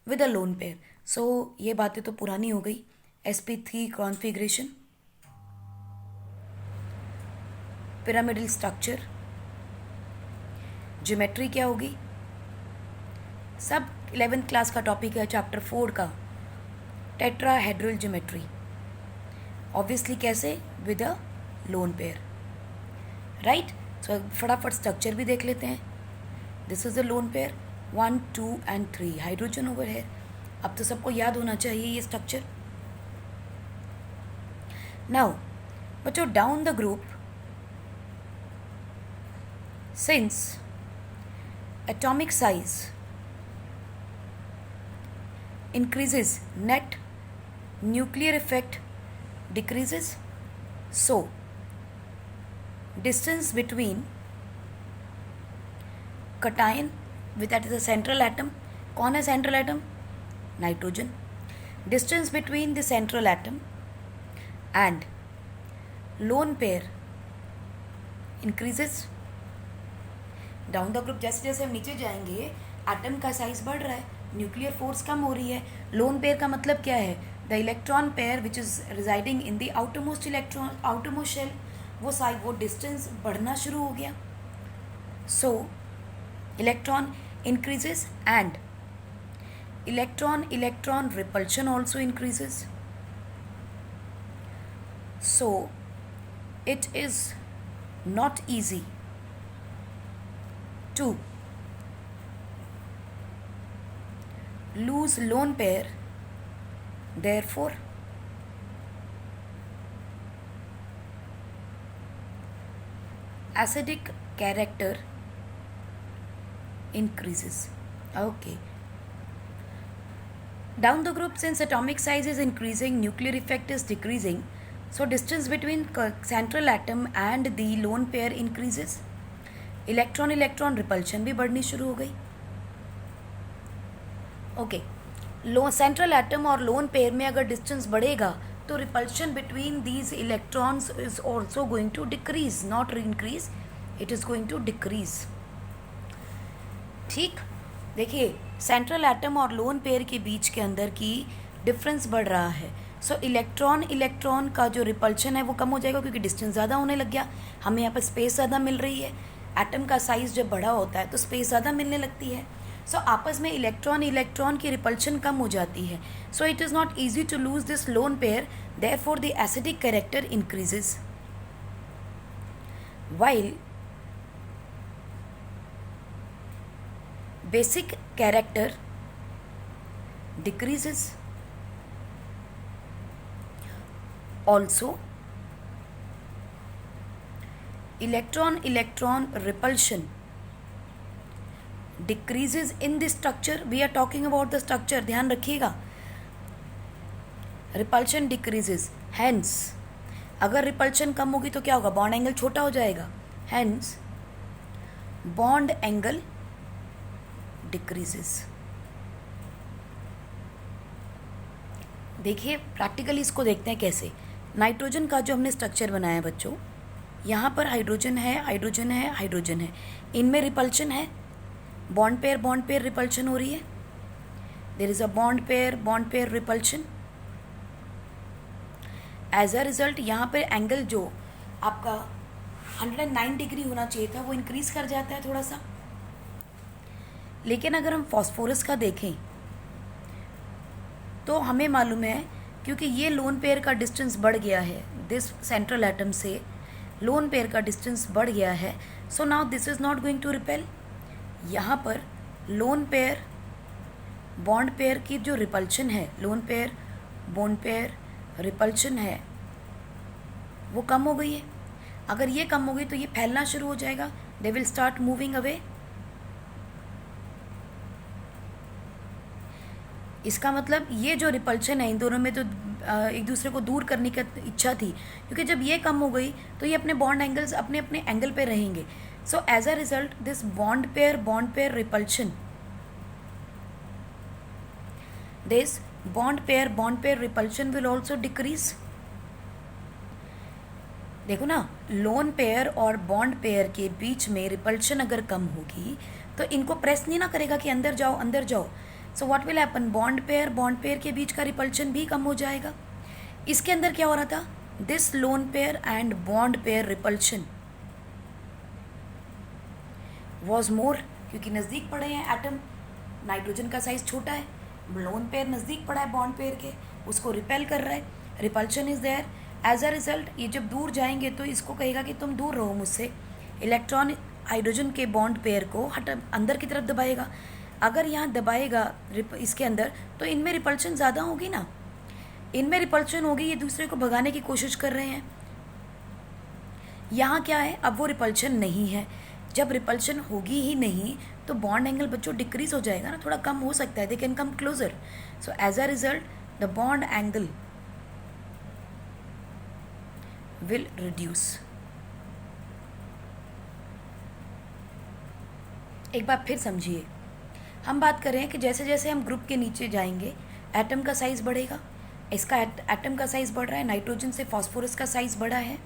विद अ लोन पेयर। सो ये बातें तो पुरानी हो गई। sp3 configuration, pyramidal structure, geometry क्या होगी, सब 11th क्लास का टॉपिक है, चैप्टर 4 का, टेट्राहेड्रल ज्योमेट्री। ऑब्वियसली कैसे? With a lone pair, right. So फटाफट स्ट्रक्चर भी देख लेते हैं। This is the lone pair, 1 2 and 3 hydrogen over है। अब तो सबको याद होना चाहिए ये स्ट्रक्चर। नाउ बच्चों down the group, since atomic size increases, net nuclear effect decreases, so distance between cation with that is the central atom, कौन है central atom? Nitrogen. distance between the central atom and lone pair increases down the group। जैसे जैसे हम नीचे जाएंगे atom का size बढ़ रहा है, न्यूक्लियर फोर्स कम हो रही है। लोन पेयर का मतलब क्या है? The electron pair which is residing in the outermost electron, outermost shell, वो डिस्टेंस बढ़ना शुरू हो गया। So electron increases and electron repulsion also increases. So it is not easy to lose lone pair, therefore acidic character increases. Okay, down the group, since atomic size is increasing, nuclear effect is decreasing, so distance between central atom and the lone pair increases, electron repulsion भी बढ़नी शुरू हो गई। Okay, central atom और lone pair में अगर distance बढ़ेगा तो repulsion between these electrons is also going to decrease, not increase, it is going to decrease. ठीक, देखिए सेंट्रल एटम और लोन पेयर के बीच के अंदर की डिफरेंस बढ़ रहा है। सो इलेक्ट्रॉन का जो रिपल्शन है वो कम हो जाएगा क्योंकि डिस्टेंस ज़्यादा होने लग गया, हमें यहाँ पर स्पेस ज़्यादा मिल रही है। एटम का साइज जब बड़ा होता है तो स्पेस ज़्यादा मिलने लगती है. सो आपस में इलेक्ट्रॉन इलेक्ट्रॉन की रिपल्शन कम हो जाती है. So it is not easy to lose this lone pair, therefore the acidic character increases. while basic character decreases. Also, electron electron repulsion decreases in the structure. We are talking about the structure, ध्यान रखिएगा. repulsion decreases, hence अगर repulsion कम होगी तो क्या होगा, bond angle छोटा हो जाएगा. Hence bond angle decreases. देखिए प्रैक्टिकली इसको देखते हैं कैसे. नाइट्रोजन का जो हमने स्ट्रक्चर बनाया है बच्चों, यहाँ पर हाइड्रोजन है, हाइड्रोजन है, हाइड्रोजन है. इनमें रिपल्शन है, बॉन्ड पेयर रिपल्शन हो रही है. There is a bond pair repulsion. As a result यहाँ पर एंगल जो आपका 109 डिग्री होना चाहिए था वो इंक्रीज कर जाता है थोड़ा सा. लेकिन अगर हम फॉस्फोरस का देखें तो हमें मालूम है, क्योंकि ये लोन पेयर का डिस्टेंस बढ़ गया है, दिस सेंट्रल एटम से लोन पेयर का डिस्टेंस बढ़ गया है. So now this is not going to repel. यहाँ पर लोन पेयर बॉन्ड पेयर की जो रिपल्शन है, lone pair bond pair repulsion है, वो कम हो गई है. अगर ये कम हो गई तो ये फैलना शुरू हो जाएगा. They will start moving away. इसका मतलब ये जो रिपल्शन है इन दोनों में, तो एक दूसरे को दूर करने की इच्छा थी, क्योंकि जब ये कम हो गई तो ये अपने बॉन्ड एंगल्स अपने अपने एंगल पे रहेंगे. So as a result this bond pair repulsion, this bond pair repulsion will also decrease. देखो ना, लोन पेयर और बॉन्ड पेयर के बीच में रिपल्शन अगर कम होगी तो इनको प्रेस नहीं ना करेगा कि अंदर जाओ अंदर जाओ. So what will happen, bond pair के बीच का रिपल्शन भी कम हो जाएगा. इसके अंदर क्या हो रहा था, this lone pair and bond pair repulsion was more, क्योंकि नज़दीक पड़े हैं एटम. नाइट्रोजन का साइज छोटा है, लोन पेयर नज़दीक पड़ा है बॉन्ड पेयर के, उसको रिपेल कर रहा है, repulsion is there. As a result ये जब दूर जाएंगे तो इसको कहेगा कि तुम दूर रहो मुझसे. इलेक्ट्रॉन हाइड्रोजन के बॉन्ड पेयर को अंदर की तरफ दबाएगा. अगर यहाँ दबाएगा इसके अंदर तो इनमें रिपल्शन ज़्यादा होगी ना, इनमें रिपल्शन होगी, ये दूसरे को भगाने की कोशिश कर रहे हैं. यहाँ क्या है, अब वो रिपल्शन नहीं है. जब रिपल्शन होगी ही नहीं तो बॉन्ड एंगल बच्चों डिक्रीज हो जाएगा ना, थोड़ा कम हो सकता है. They can come closer. So as a result the bond angle will reduce. एक बार फिर समझिए, हम बात कर रहे हैं कि जैसे जैसे हम ग्रुप के नीचे जाएंगे एटम का साइज़ बढ़ेगा. इसका एटम का साइज़ बढ़ रहा है, नाइट्रोजन से फास्फोरस का साइज़ बढ़ा है,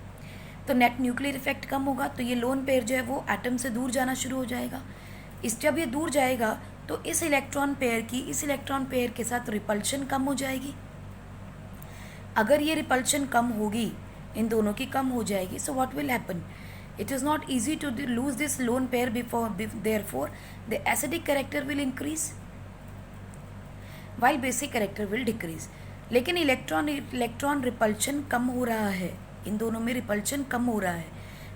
तो नेट न्यूक्लियर इफेक्ट कम होगा. तो ये लोन पेयर जो है वो एटम से दूर जाना शुरू हो जाएगा. जब ये दूर जाएगा तो इस इलेक्ट्रॉन पेयर के साथ रिपल्शन कम हो जाएगी. अगर ये रिपल्शन कम होगी, इन दोनों की कम हो जाएगी, so what will happen, it is not easy to lose this lone pair therefore the acidic character will increase while basic character will decrease. लेकिन इलेक्ट्रॉन रिपल्शन कम हो रहा है, इन दोनों में रिपल्शन कम हो रहा है,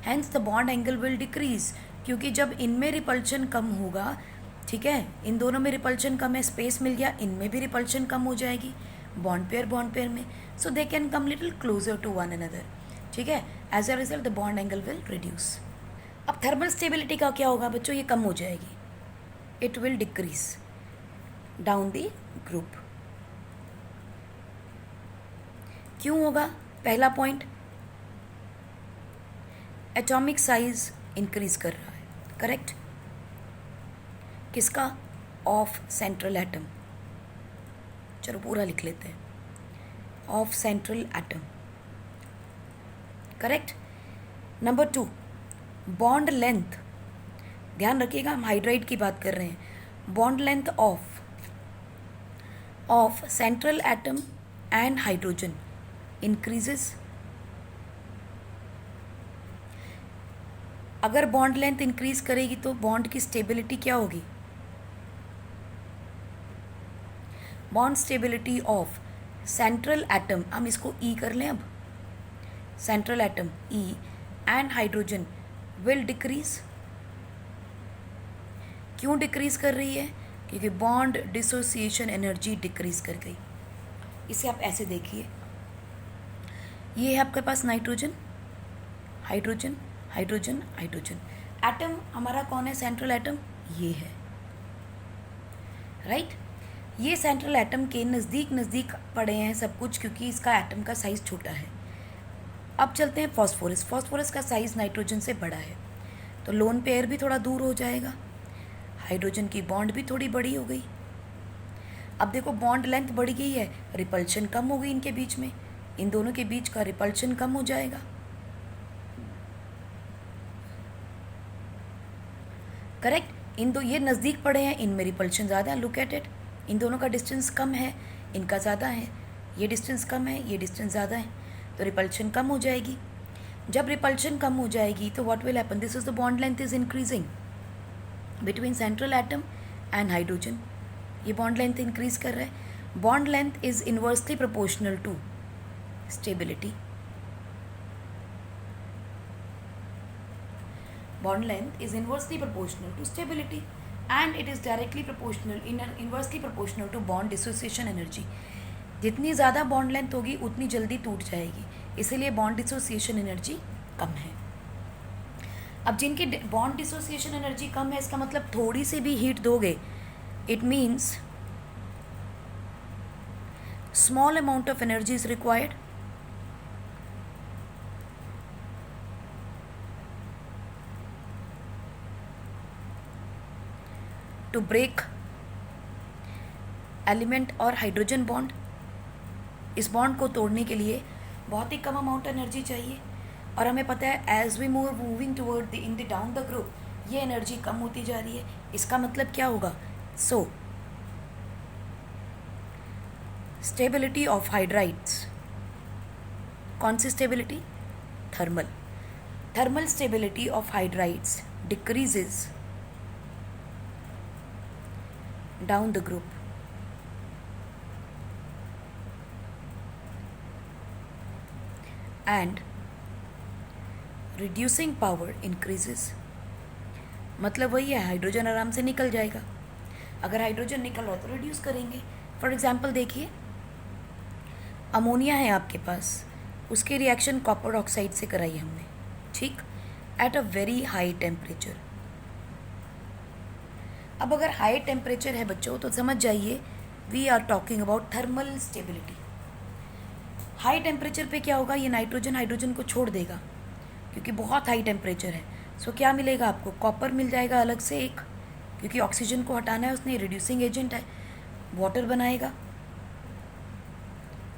hence the bond angle will decrease. क्योंकि जब इनमें रिपल्शन कम होगा, ठीक है, इन दोनों में रिपल्शन कम है, स्पेस मिल गया, इनमें भी रिपल्शन कम हो जाएगी बॉन्ड पेयर में. So they can come little closer to one another. ठीक है, as a result the bond angle will reduce. अब थर्मल स्टेबिलिटी का क्या होगा बच्चों, ये कम हो जाएगी, it will decrease down the group. क्यों होगा, पहला पॉइंट, एटॉमिक साइज इंक्रीज कर रहा है. करेक्ट, किसका, ऑफ सेंट्रल एटम. चलो पूरा लिख लेते हैं, of central atom. Correct. Number 2, bond length. ध्यान रखिएगा, हम हाइड्राइड की बात कर रहे हैं. Bond length of central atom and hydrogen increases. अगर बॉन्ड लेंथ इंक्रीज करेगी तो बॉन्ड की स्टेबिलिटी क्या होगी? Bond stability of central atom, हम इसको ई कर लें अब, central atom E and hydrogen will decrease. क्यों डिक्रीज कर रही है? क्योंकि बॉन्ड डिसोसिएशन एनर्जी डिक्रीज कर गई। इसे आप ऐसे देखिए, ये है आपके पास nitrogen, hydrogen, hydrogen, hydrogen. Atom हमारा कौन है? सेंट्रल एटम ये है, राइट। ये सेंट्रल एटम के नज़दीक नज़दीक पड़े हैं सब कुछ, क्योंकि इसका एटम का साइज़ छोटा है। अब चलते हैं फॉस्फोरस। फॉस्फोरस का साइज़ नाइट्रोजन से बड़ा है, तो लोन पेयर भी थोड़ा दूर हो जाएगा, हाइड्रोजन की बॉन्ड भी थोड़ी बड़ी हो गई। अब देखो बॉन्ड लेंथ बढ़ गई है, रिपल्शन कम हो गई इनके बीच में, इन दोनों के बीच का रिपल्शन कम हो जाएगा, करेक्ट। इन दो ये नज़दीक पड़े हैं, इनमें रिपल्शन ज़्यादा है, लुक एट इट। इन दोनों का डिस्टेंस कम है, इनका ज़्यादा है, ये डिस्टेंस कम है, ये डिस्टेंस ज़्यादा है, तो रिपल्शन कम हो जाएगी। जब रिपल्शन कम हो जाएगी तो what will happen? This is the bond length is increasing between central atom and hydrogen. ये बॉन्ड लेंथ इंक्रीज कर रहा है। Bond length is inversely proportional to stability. Bond length is inversely proportional to stability and it is directly proportional, inversely proportional to bond dissociation energy. जितनी ज़्यादा bond length होगी उतनी जल्दी टूट जाएगी, इसीलिए बॉन्ड डिसोसिएशन एनर्जी कम है। अब जिनकी बॉन्ड डिसोसिएशन एनर्जी कम है, इसका मतलब थोड़ी सी भी हीट दोगे, it means small amount of energy is required to break element और हाइड्रोजन बॉन्ड। इस बॉन्ड को तोड़ने के लिए बहुत ही कम अमाउंट एनर्जी चाहिए, और हमें पता है as we moving toward in the down the group ये एनर्जी कम होती जा रही है। इसका मतलब क्या होगा? सो स्टेबिलिटी ऑफ हाइड्राइड्स, कौन सी stability? Thermal. Thermal stability of hydrides decreases down the group and reducing power increases। मतलब वही है, हाइड्रोजन आराम से निकल जाएगा। अगर हाइड्रोजन निकल रहा है तो रिड्यूस करेंगे। फॉर एग्जांपल देखिए, अमोनिया है आपके पास, उसकी रिएक्शन कॉपर ऑक्साइड से कराई हमने, ठीक, at a very high temperature. अब अगर हाई टेम्परेचर है बच्चों तो समझ जाइए we are talking about thermal stability. High temperature पे क्या होगा? ये नाइट्रोजन हाइड्रोजन को छोड़ देगा क्योंकि बहुत हाई टेम्परेचर है। सो क्या मिलेगा आपको? कॉपर मिल जाएगा अलग से एक, क्योंकि ऑक्सीजन को हटाना है उसने, रिड्यूसिंग एजेंट है, वाटर बनाएगा।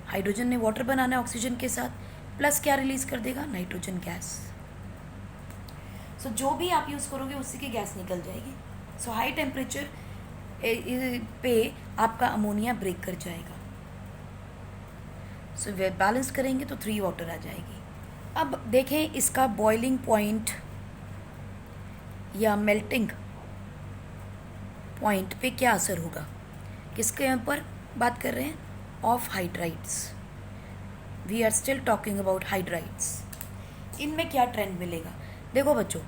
हाइड्रोजन ने वाटर बनाना है ऑक्सीजन के साथ, प्लस क्या रिलीज कर देगा? Nitrogen gas. सो जो भी आप यूज़ करोगे उसी की गैस निकल जाएगी। सो हाई टेम्परेचर पे आपका अमोनिया ब्रेक कर जाएगा। सो वे बैलेंस करेंगे तो 3 वाटर आ जाएगी। अब देखें इसका बॉइलिंग पॉइंट या मेल्टिंग पॉइंट पे क्या असर होगा। किसके ऊपर बात कर रहे हैं? Of hydrides. We are still talking about hydrides. इनमें क्या ट्रेंड मिलेगा? देखो बच्चों,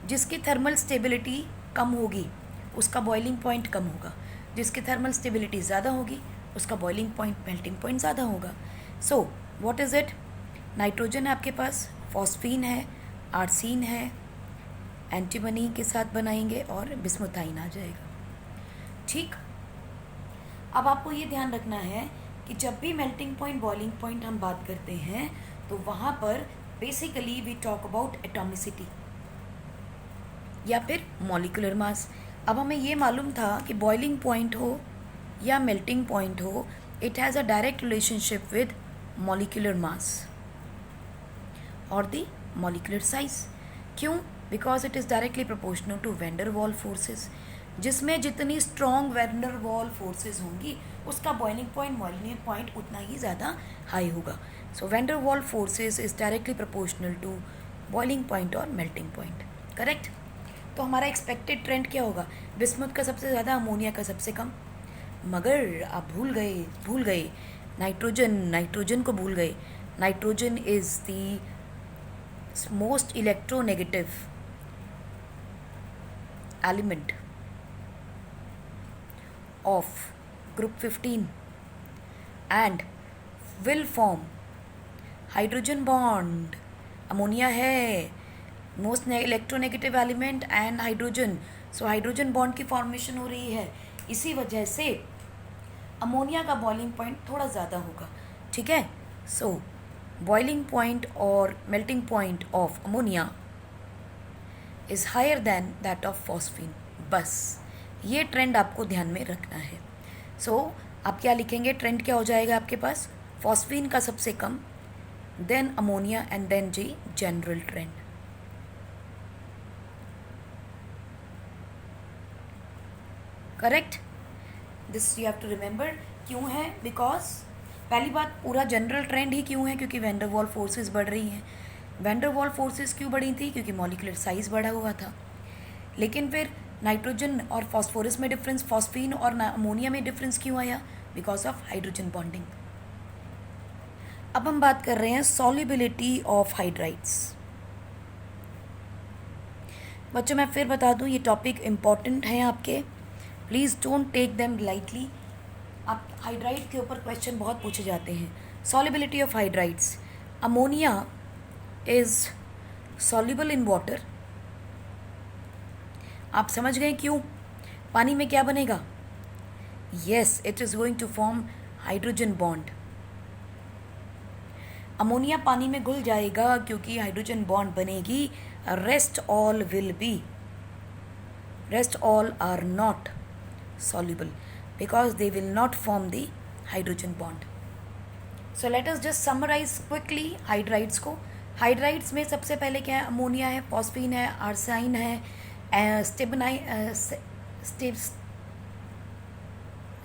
जिसकी थर्मल स्टेबिलिटी कम होगी उसका बॉइलिंग पॉइंट कम होगा, जिसकी थर्मल स्टेबिलिटी ज़्यादा होगी उसका बॉइलिंग पॉइंट, मेल्टिंग पॉइंट ज़्यादा होगा। So what is it? Nitrogen है आपके पास, फॉस्फीन है, आर्सीन है, एंटीमनी के साथ बनाएंगे और बिस्मुथाइन आ जाएगा, ठीक। अब आपको ये ध्यान रखना है कि जब भी मेल्टिंग पॉइंट बॉइलिंग पॉइंट हम बात करते हैं तो वहाँ पर basically we talk about atomicity या फिर मॉलिक्यूलर मास। अब हमें ये मालूम था कि बॉइलिंग पॉइंट हो या मेल्टिंग पॉइंट हो, it has a direct relationship with molecular mass और द मॉलिक्यूलर साइज। क्यों? Because it is directly proportional to van Waals forces. जिसमें जितनी स्ट्रॉन्ग वैन वॉल फोर्सेस होंगी उसका बॉइलिंग पॉइंट बॉइलिंग पॉइंट उतना ही ज़्यादा हाई होगा। So van Waals forces is directly proportional to boiling point और melting point. Correct. तो हमारा एक्सपेक्टेड ट्रेंड क्या होगा, बिस्मुथ का सबसे ज़्यादा, अमोनिया का सबसे कम। मगर आप भूल गए नाइट्रोजन को भूल गए। Nitrogen is the most electronegative element of group 15 and will form hydrogen bond. Ammonia है most electronegative element and hydrogen, so hydrogen bond की फॉर्मेशन हो रही है। इसी वजह से अमोनिया का बॉइलिंग पॉइंट थोड़ा ज़्यादा होगा, ठीक है। सो बॉइलिंग पॉइंट और melting point of ammonia is higher than that of phosphine. बस ये ट्रेंड आपको ध्यान में रखना है। सो आप क्या लिखेंगे, ट्रेंड क्या हो जाएगा आपके पास, फॉस्फीन का सबसे कम, देन अमोनिया एंड देन जी general trend. Correct, this you have to remember. क्यों है, बिकॉज पहली बात पूरा जनरल ट्रेंड ही क्यों है, क्योंकि वैन डर वाल फोर्सेस बढ़ रही हैं। वैन डर वाल फोर्सेस क्यों बढ़ी थी, क्योंकि मॉलिक्यूलर साइज बढ़ा हुआ था। लेकिन फिर नाइट्रोजन और फॉस्फोरस में डिफरेंस, फॉस्फीन और अमोनिया में डिफरेंस क्यों आया, बिकॉज ऑफ हाइड्रोजन बॉन्डिंग। अब हम बात कर रहे हैं सॉल्युबिलिटी ऑफ हाइड्राइड्स। बच्चों मैं फिर बता दूं, ये टॉपिक इम्पॉर्टेंट हैं आपके, please don't take them lightly. आप हाइड्राइड के ऊपर क्वेश्चन बहुत पूछे जाते हैं। Solubility of hydrides, ammonia is soluble in water. आप समझ गए क्यों, पानी में क्या बनेगा, yes it is going to form hydrogen bond. Ammonia पानी में घुल जाएगा क्योंकि हाइड्रोजन बॉन्ड बनेगी, rest all are not soluble because they will not form the hydrogen bond. So let us just summarize quickly hydrides को। Hydrides में सबसे पहले क्या है, अमोनिया है, फॉस्फीन है, आर्साइन है,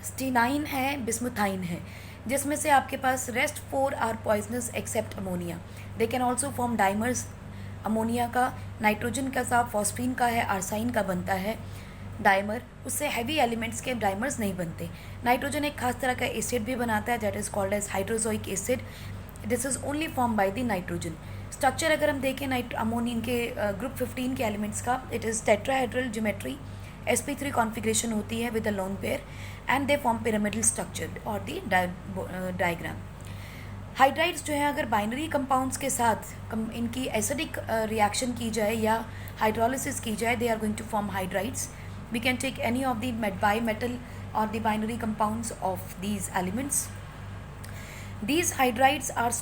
स्टेनाइन है, बिस्मुथाइन है, जिसमें से आपके पास rest 4 are poisonous except ammonia. They can also form dimers. Ammonia का, नाइट्रोजन का साथ फॉस्फीन का है, आर्साइन का बनता है डाइमर, उससे हैवी एलिमेंट्स के डाइमर्स नहीं बनते। नाइट्रोजन एक खास तरह का एसिड भी बनाता है, that is called as hydrazoic acid. This is only form by the nitrogen. Structure अगर हम देखें अमोनियम के ग्रुप 15 के एलिमेंट्स का, it is tetrahedral geometry, sp3 configuration होती है with a lone pair and they form pyramidal structure और the diagram. Hydrides जो है, अगर बाइनरी कंपाउंड्स के साथ इनकी एसिडिक रिएक्शन की जाए या हाइड्रोलिसिस की जाए, they are going to form hydrides. We can take any of the bimetal or the binary compounds of these elements. These hydrides are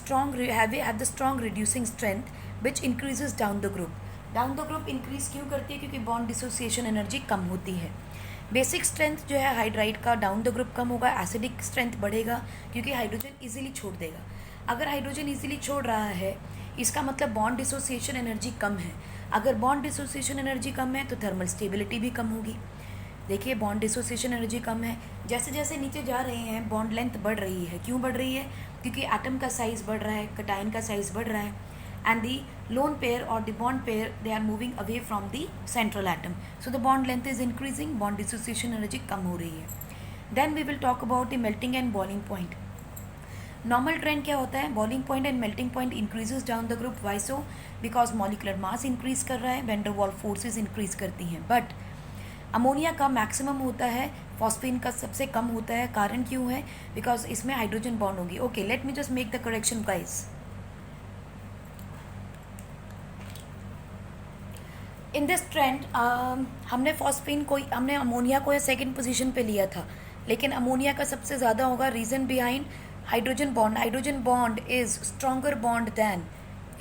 have the strong reducing strength which increases down the group. Down the group increase क्यों करती है, क्योंकि bond dissociation energy कम होती है। Basic strength जो है hydride का, down the group कम होगा, एसिडिक स्ट्रेंथ बढ़ेगा क्योंकि हाइड्रोजन इजीली छोड़ देगा। अगर हाइड्रोजन इजीली छोड़ रहा है, इसका मतलब बॉन्ड डिसोसिएशन एनर्जी कम है। अगर बॉन्ड डिसोसिएशन एनर्जी कम है तो थर्मल स्टेबिलिटी भी कम होगी। देखिए बॉन्ड डिसोसिएशन एनर्जी कम है, जैसे जैसे नीचे जा रहे हैं बॉन्ड लेंथ बढ़ रही है। क्यों बढ़ रही है, क्योंकि एटम का साइज़ बढ़ रहा है, कटाइन का साइज़ बढ़ रहा है, एंड दी लोन पेयर और the bond pair they are moving away from the central atom, so the bond length is increasing, bond dissociation energy कम हो रही है। Then we will talk about the melting and boiling point. Normal trend क्या होता है, boiling point and melting point increases down the group. Why so, because molecular mass increase कर रहा है, van der Waals forces increase करती हैं। But ammonia का maximum होता है, फॉस्फीन का सबसे कम होता है। कारण क्यों है, बिकॉज इसमें हाइड्रोजन बॉन्ड होगी। Okay, let me just make the correction guys. In this trend हमने अमोनिया को सेकेंड पोजीशन पे लिया था, लेकिन अमोनिया का सबसे ज़्यादा होगा। Reason behind hydrogen bond, hydrogen bond is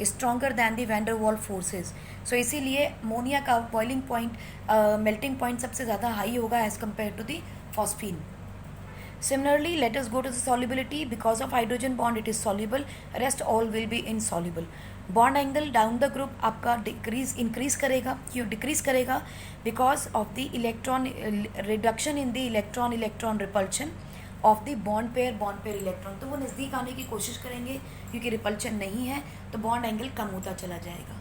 stronger than the van der Waals forces. सो इसीलिए अमोनिया का बॉइलिंग पॉइंट, मेल्टिंग पॉइंट सबसे ज़्यादा हाई होगा as compared to the phosphine. Similarly, let us go to the solubility. Because of hydrogen bond, it is soluble. Rest all will be insoluble. Bond angle down the group आपका increase करेगा। क्यों decrease करेगा? Because of the electron reduction in the electron repulsion of the bond pair electron. तो वो नज़दीक आने की कोशिश करेंगे, क्योंकि repulsion नहीं है तो bond angle कम होता चला जाएगा।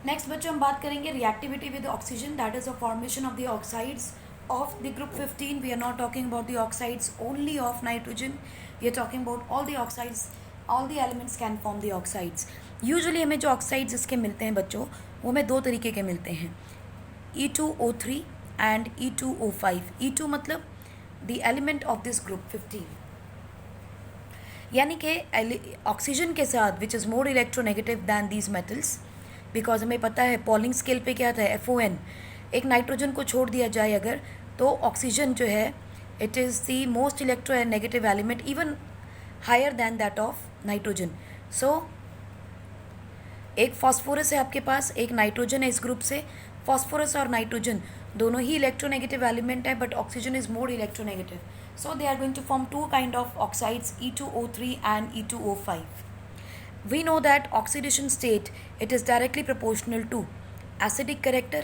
नेक्स्ट बच्चों हम बात करेंगे reactivity with oxygen, that is the formation of the oxides of the group 15. We are not talking about the oxides only of nitrogen, we are talking about all the oxides, all the elements can form the oxides. Usually हमें जो oxides इसके मिलते हैं बच्चों, वो हमें दो तरीके के मिलते हैं, E2O3 and E2O5. E2 मतलब the element of this group 15, यानी कि ऑक्सीजन के साथ which is more electronegative than these metals, because हमें पता है पॉलिंग स्केल पे क्या था, FON. एक नाइट्रोजन को छोड़ दिया जाए अगर, तो ऑक्सीजन जो है it is the most electronegative element, even higher than that of nitrogen. So एक फॉस्फोरस है आपके पास, एक नाइट्रोजन है इस ग्रुप से. फॉस्फोरस और नाइट्रोजन दोनों ही इलेक्ट्रोनेगेटिव एलिमेंट है, but oxygen is more electronegative. So they are going to form two kind of oxides, E2O3 and E2O5. We know that oxidation state, it is directly proportional to acidic character.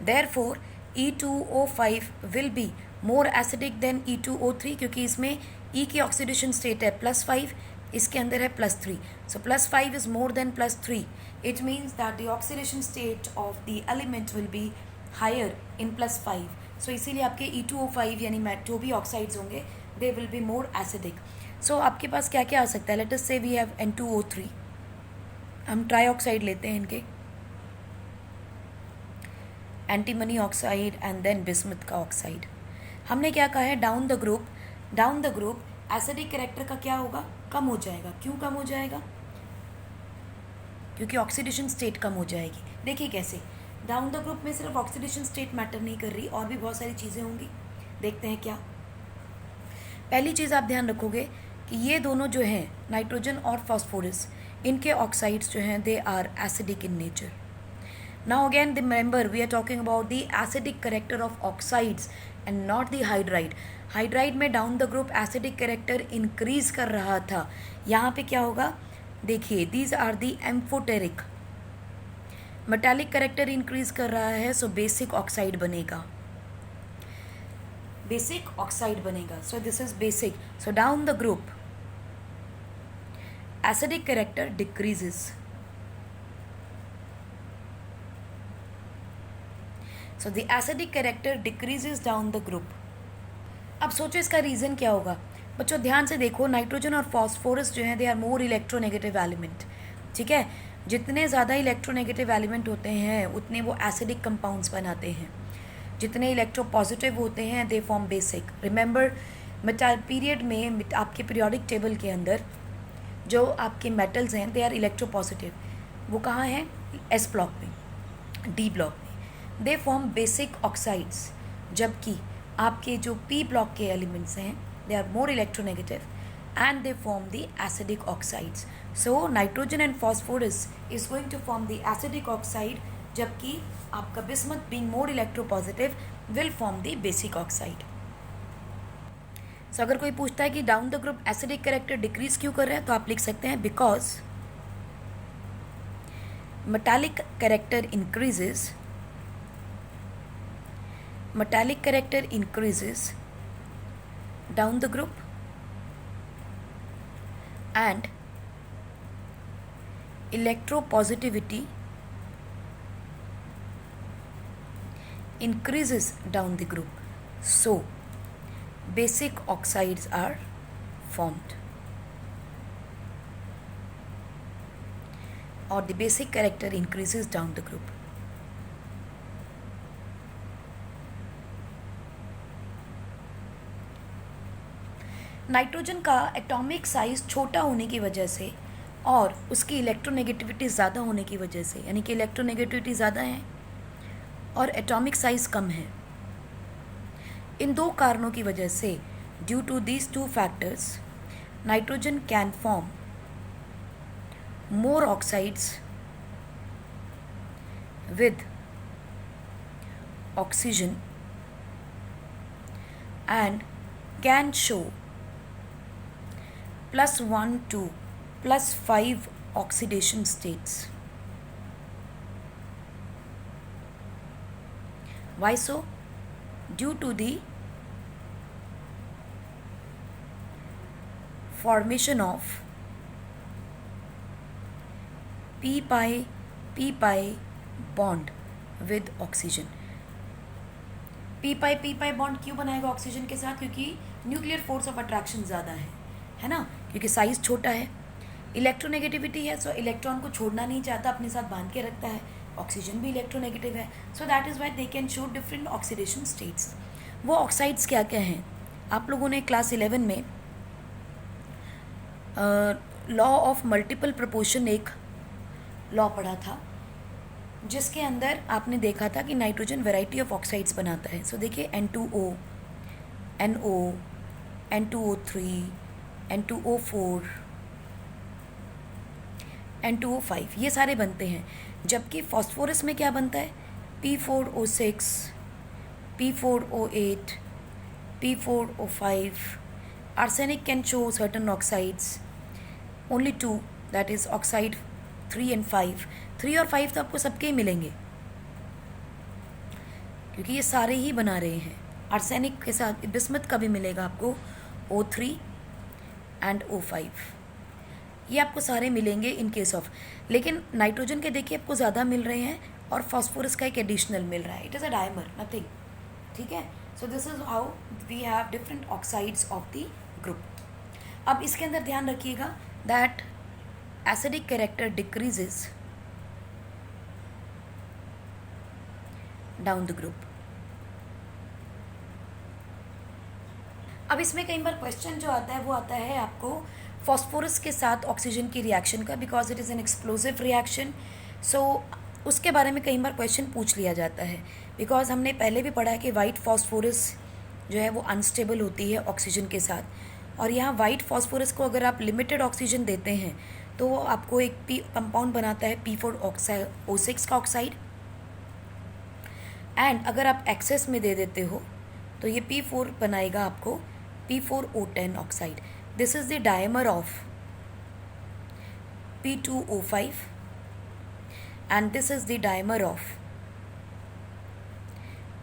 Therefore E2O5 will be more acidic than E2O3, क्योंकि इसमें E की oxidation state है +5, इसके अंदर है +3. So +5 is more than +3. It means that the oxidation state of the element will be higher in +5. सो इसीलिए आपके E2O5 यानी जो भी ऑक्साइड्स होंगे they will be more acidic. So आपके पास क्या क्या आ सकता है, लेट अस से वी हैव N2O3, हम ट्राईऑक्साइड लेते हैं इनके, antimony oxide and then bismuth का ऑक्साइड. हमने क्या कहा है, down the group acidic character का क्या होगा, कम हो जाएगा. क्यों कम हो जाएगा, क्योंकि ऑक्सीडेशन स्टेट कम हो जाएगी. देखिए कैसे, डाउन द ग्रुप में सिर्फ ऑक्सीडेशन स्टेट मैटर नहीं कर रही, और भी बहुत सारी चीज़ें होंगी. देखते हैं क्या. पहली चीज़ आप ध्यान रखोगे कि ये दोनों जो हैं नाइट्रोजन और फॉस्फोरस, इनके ऑक्साइड्स जो हैं they are acidic in nature. Now again remember we are talking about the acidic character of oxides and not the hydride. Hydride में down the group acidic character increase कर रहा था. यहाँ पे क्या होगा, देखिए these are the amphoteric, metallic character increase कर रहा है, सो बेसिक ऑक्साइड बनेगा, बेसिक ऑक्साइड बनेगा. So this is basic. So down the group acidic character decreases. So the acidic character decreases down the group. अब सोचो इसका reason क्या होगा. बच्चों ध्यान से देखो, नाइट्रोजन और फॉस्फोरस जो हैं they are more electronegative element. ठीक है, जितने ज़्यादा इलेक्ट्रोनेगेटिव एलिमेंट होते हैं उतने वो एसिडिक कंपाउंड्स बनाते हैं. जितने इलेक्ट्रो पॉजिटिव होते हैं they form basic. Remember period में आपके पीरियोडिक टेबल के अंदर जो आपके मेटल्स हैं दे आर इलेक्ट्रो पॉजिटिव. वो कहाँ हैं, S ब्लॉक में, D ब्लॉक में, दे फॉर्म बेसिक ऑक्साइड्स. जबकि आपके जो P ब्लॉक के एलिमेंट्स हैं they are more electronegative and they form the acidic oxides. So nitrogen and phosphorus is going to form the acidic oxide, जबकि आपका bismuth being more electropositive will form the basic oxide. So अगर कोई पूछता है कि down the group acidic character decrease क्यों कर रहा है, तो आप लिख सकते हैं because metallic character increases down the group and electropositivity increases down the group. So basic oxides are formed, or the basic character increases down the group. Nitrogen का एटॉमिक साइज छोटा होने की वजह से और उसकी इलेक्ट्रोनेगेटिविटी ज़्यादा होने की वजह से, यानी कि इलेक्ट्रोनेगेटिविटी ज़्यादा है और एटॉमिक साइज कम है, इन दो कारणों की वजह से, due to these two factors, nitrogen can form more oxides with oxygen and can show +1 to +5 oxidation states. Why so? Due to the formation of P pi bond with oxygen. P pi bond क्यों बनाएगा oxygen के साथ? क्योंकि nuclear force of attraction ज़्यादा है ना, क्योंकि size छोटा है। इलेक्ट्रोनेगेटिविटी है, सो इलेक्ट्रॉन को छोड़ना नहीं चाहता, अपने साथ बांध के रखता है। ऑक्सीजन भी इलेक्ट्रोनेगेटिव है, so that is why they can show different oxidation states. वो ऑक्साइड्स क्या क्या हैं? आप लोगों ने क्लास 11 में लॉ ऑफ मल्टीपल प्रोपोर्शन एक लॉ पढ़ा था, जिसके अंदर आपने देखा था कि नाइट्रोजन वैरायटी ऑफ ऑक्साइड्स बनाता है। सो देखिए N2O, NO, N2O3, N2O4, N2O5, ये सारे बनते हैं। जबकि फॉस्फोरस में क्या बनता है? P4O6, P4O8, P4O5. Arsenic can show certain oxides, only two, that is oxide 3 and 5. 3 और 5 तो आपको सबके ही मिलेंगे, क्योंकि ये सारे ही बना रहे हैं। आर्सेनिक के साथ बिस्मथ का भी मिलेगा आपको O3 एंड O5, ये आपको सारे मिलेंगे इन केस ऑफ। लेकिन नाइट्रोजन के देखिए आपको ज़्यादा मिल रहे हैं और फॉस्फोरस का एक एडिशनल मिल रहा है। It is a dimer, nothing, ठीक है। So this is how we have different oxides of the group. अब इसके अंदर ध्यान रखिएगा that acidic character decreases down the group. अब इसमें कई बार क्वेश्चन जो आता है वो आता है आपको फॉस्फोरस के साथ ऑक्सीजन की रिएक्शन का, because it is an explosive reaction. So उसके बारे में कई बार क्वेश्चन पूछ लिया जाता है, बिकॉज हमने पहले भी पढ़ा है कि वाइट फॉस्फोरस जो है वो अनस्टेबल होती है ऑक्सीजन के साथ। और यहाँ वाइट फॉस्फोरस को अगर आप लिमिटेड ऑक्सीजन देते हैं तो वो आपको एक कंपाउंड बनाता है P4O6 का ऑक्साइड। एंड अगर आप एक्सेस में दे देते हो तो ये P4 बनाएगा आपको P4O10 oxide. This is the dimer of P2O5 and this is the dimer of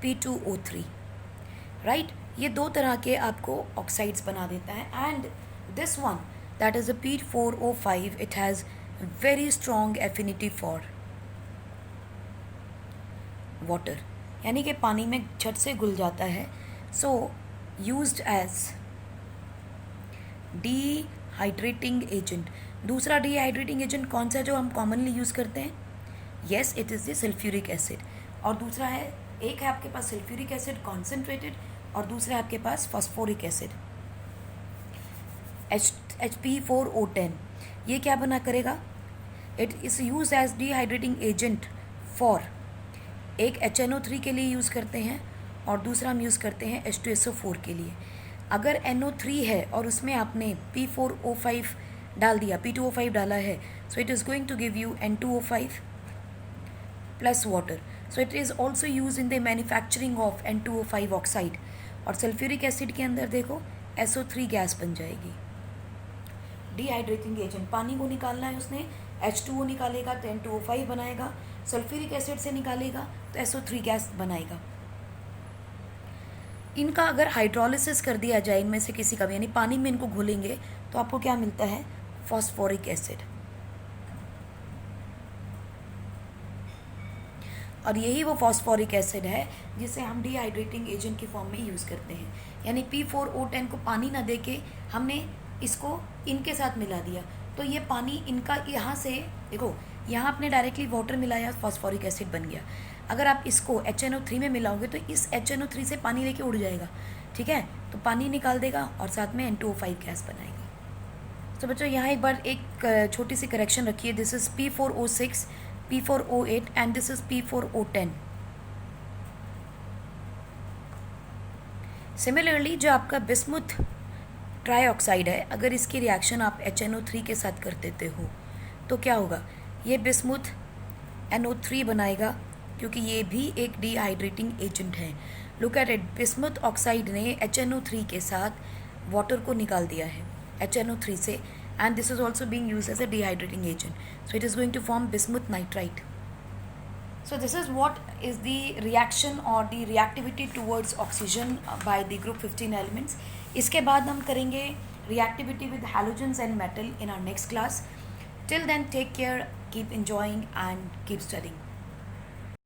P2O3, right? ये दो तरह के आपको ऑक्साइड्स बना देता है। And this one that is a P4O5, it has very strong affinity for water, यानी कि पानी में झट से घुल जाता है। So used as dehydrating agent. दूसरा डिहाइड्रेटिंग एजेंट कौन सा जो हम कॉमनली यूज़ करते हैं? Yes, it is the sulphuric acid. और दूसरा है, एक है आपके पास सल्फ्यूरिक एसिड कॉन्सेंट्रेटेड और दूसरा है आपके पास फॉस्फोरिक एसिड HP4O10। ये क्या बना करेगा? It is use as dehydrating agent for, एक HNO3 के लिए यूज़ करते हैं और दूसरा हम यूज़ करते हैं H2SO4 के लिए। अगर NO3 है और उसमें आपने P4O5 डाल दिया, P2O5 डाला है, so it is going to give you N2O5 plus water. So it is also use in the manufacturing of N2O5 oxide. और सल्फ्यूरिक एसिड के अंदर देखो SO3 गैस बन जाएगी। डिहाइड्रेटिंग एजेंट, पानी को निकालना है उसने, H2O निकालेगा तो N2O5 बनाएगा, सल्फ्यूरिक एसिड से निकालेगा तो SO3 गैस बनाएगा। इनका अगर हाइड्रोलिसिस कर दिया जाए इनमें से किसी का भी, यानी पानी में इनको घोलेंगे तो आपको क्या मिलता है? Phosphoric acid. और यही वो फॉस्फोरिक एसिड है जिसे हम डिहाइड्रेटिंग एजेंट की फॉर्म में यूज़ करते हैं। यानी P4O10 को पानी ना दे के हमने इसको इनके साथ मिला दिया, तो ये पानी इनका यहाँ से देखो, यहाँ आपने डायरेक्टली वाटर मिलाया, फॉस्फोरिक एसिड बन गया। अगर आप इसको HNO3 में मिलाओगे तो इस HNO3 से पानी लेके उड़ जाएगा, ठीक है, तो पानी निकाल देगा और साथ में N2O5 गैस बनाएगा। तो बच्चों यहाँ एक बार एक छोटी सी करेक्शन रखिए, this is P4O6, P4O8 and this is P4O10। Similarly जो आपका बिस्मुथ ट्राईऑक्साइड है, अगर इसकी रिएक्शन आप HNO3 के साथ कर देते हो तो क्या होगा? ये बिस्मुथ NO3 बनाएगा, क्योंकि ये भी एक डिहाइड्रेटिंग एजेंट है। Look at it, bismuth oxide ने HNO3 के साथ वाटर को निकाल दिया है HNO3 से, and this is also being used as a dehydrating agent, so it is going to form bismuth nitrite. So this is what is the reaction or the reactivity towards oxygen by the group 15 elements. इसके बाद हम करेंगे reactivity with halogens and metal in our next class. Till then, take care. keep enjoying and keep studying.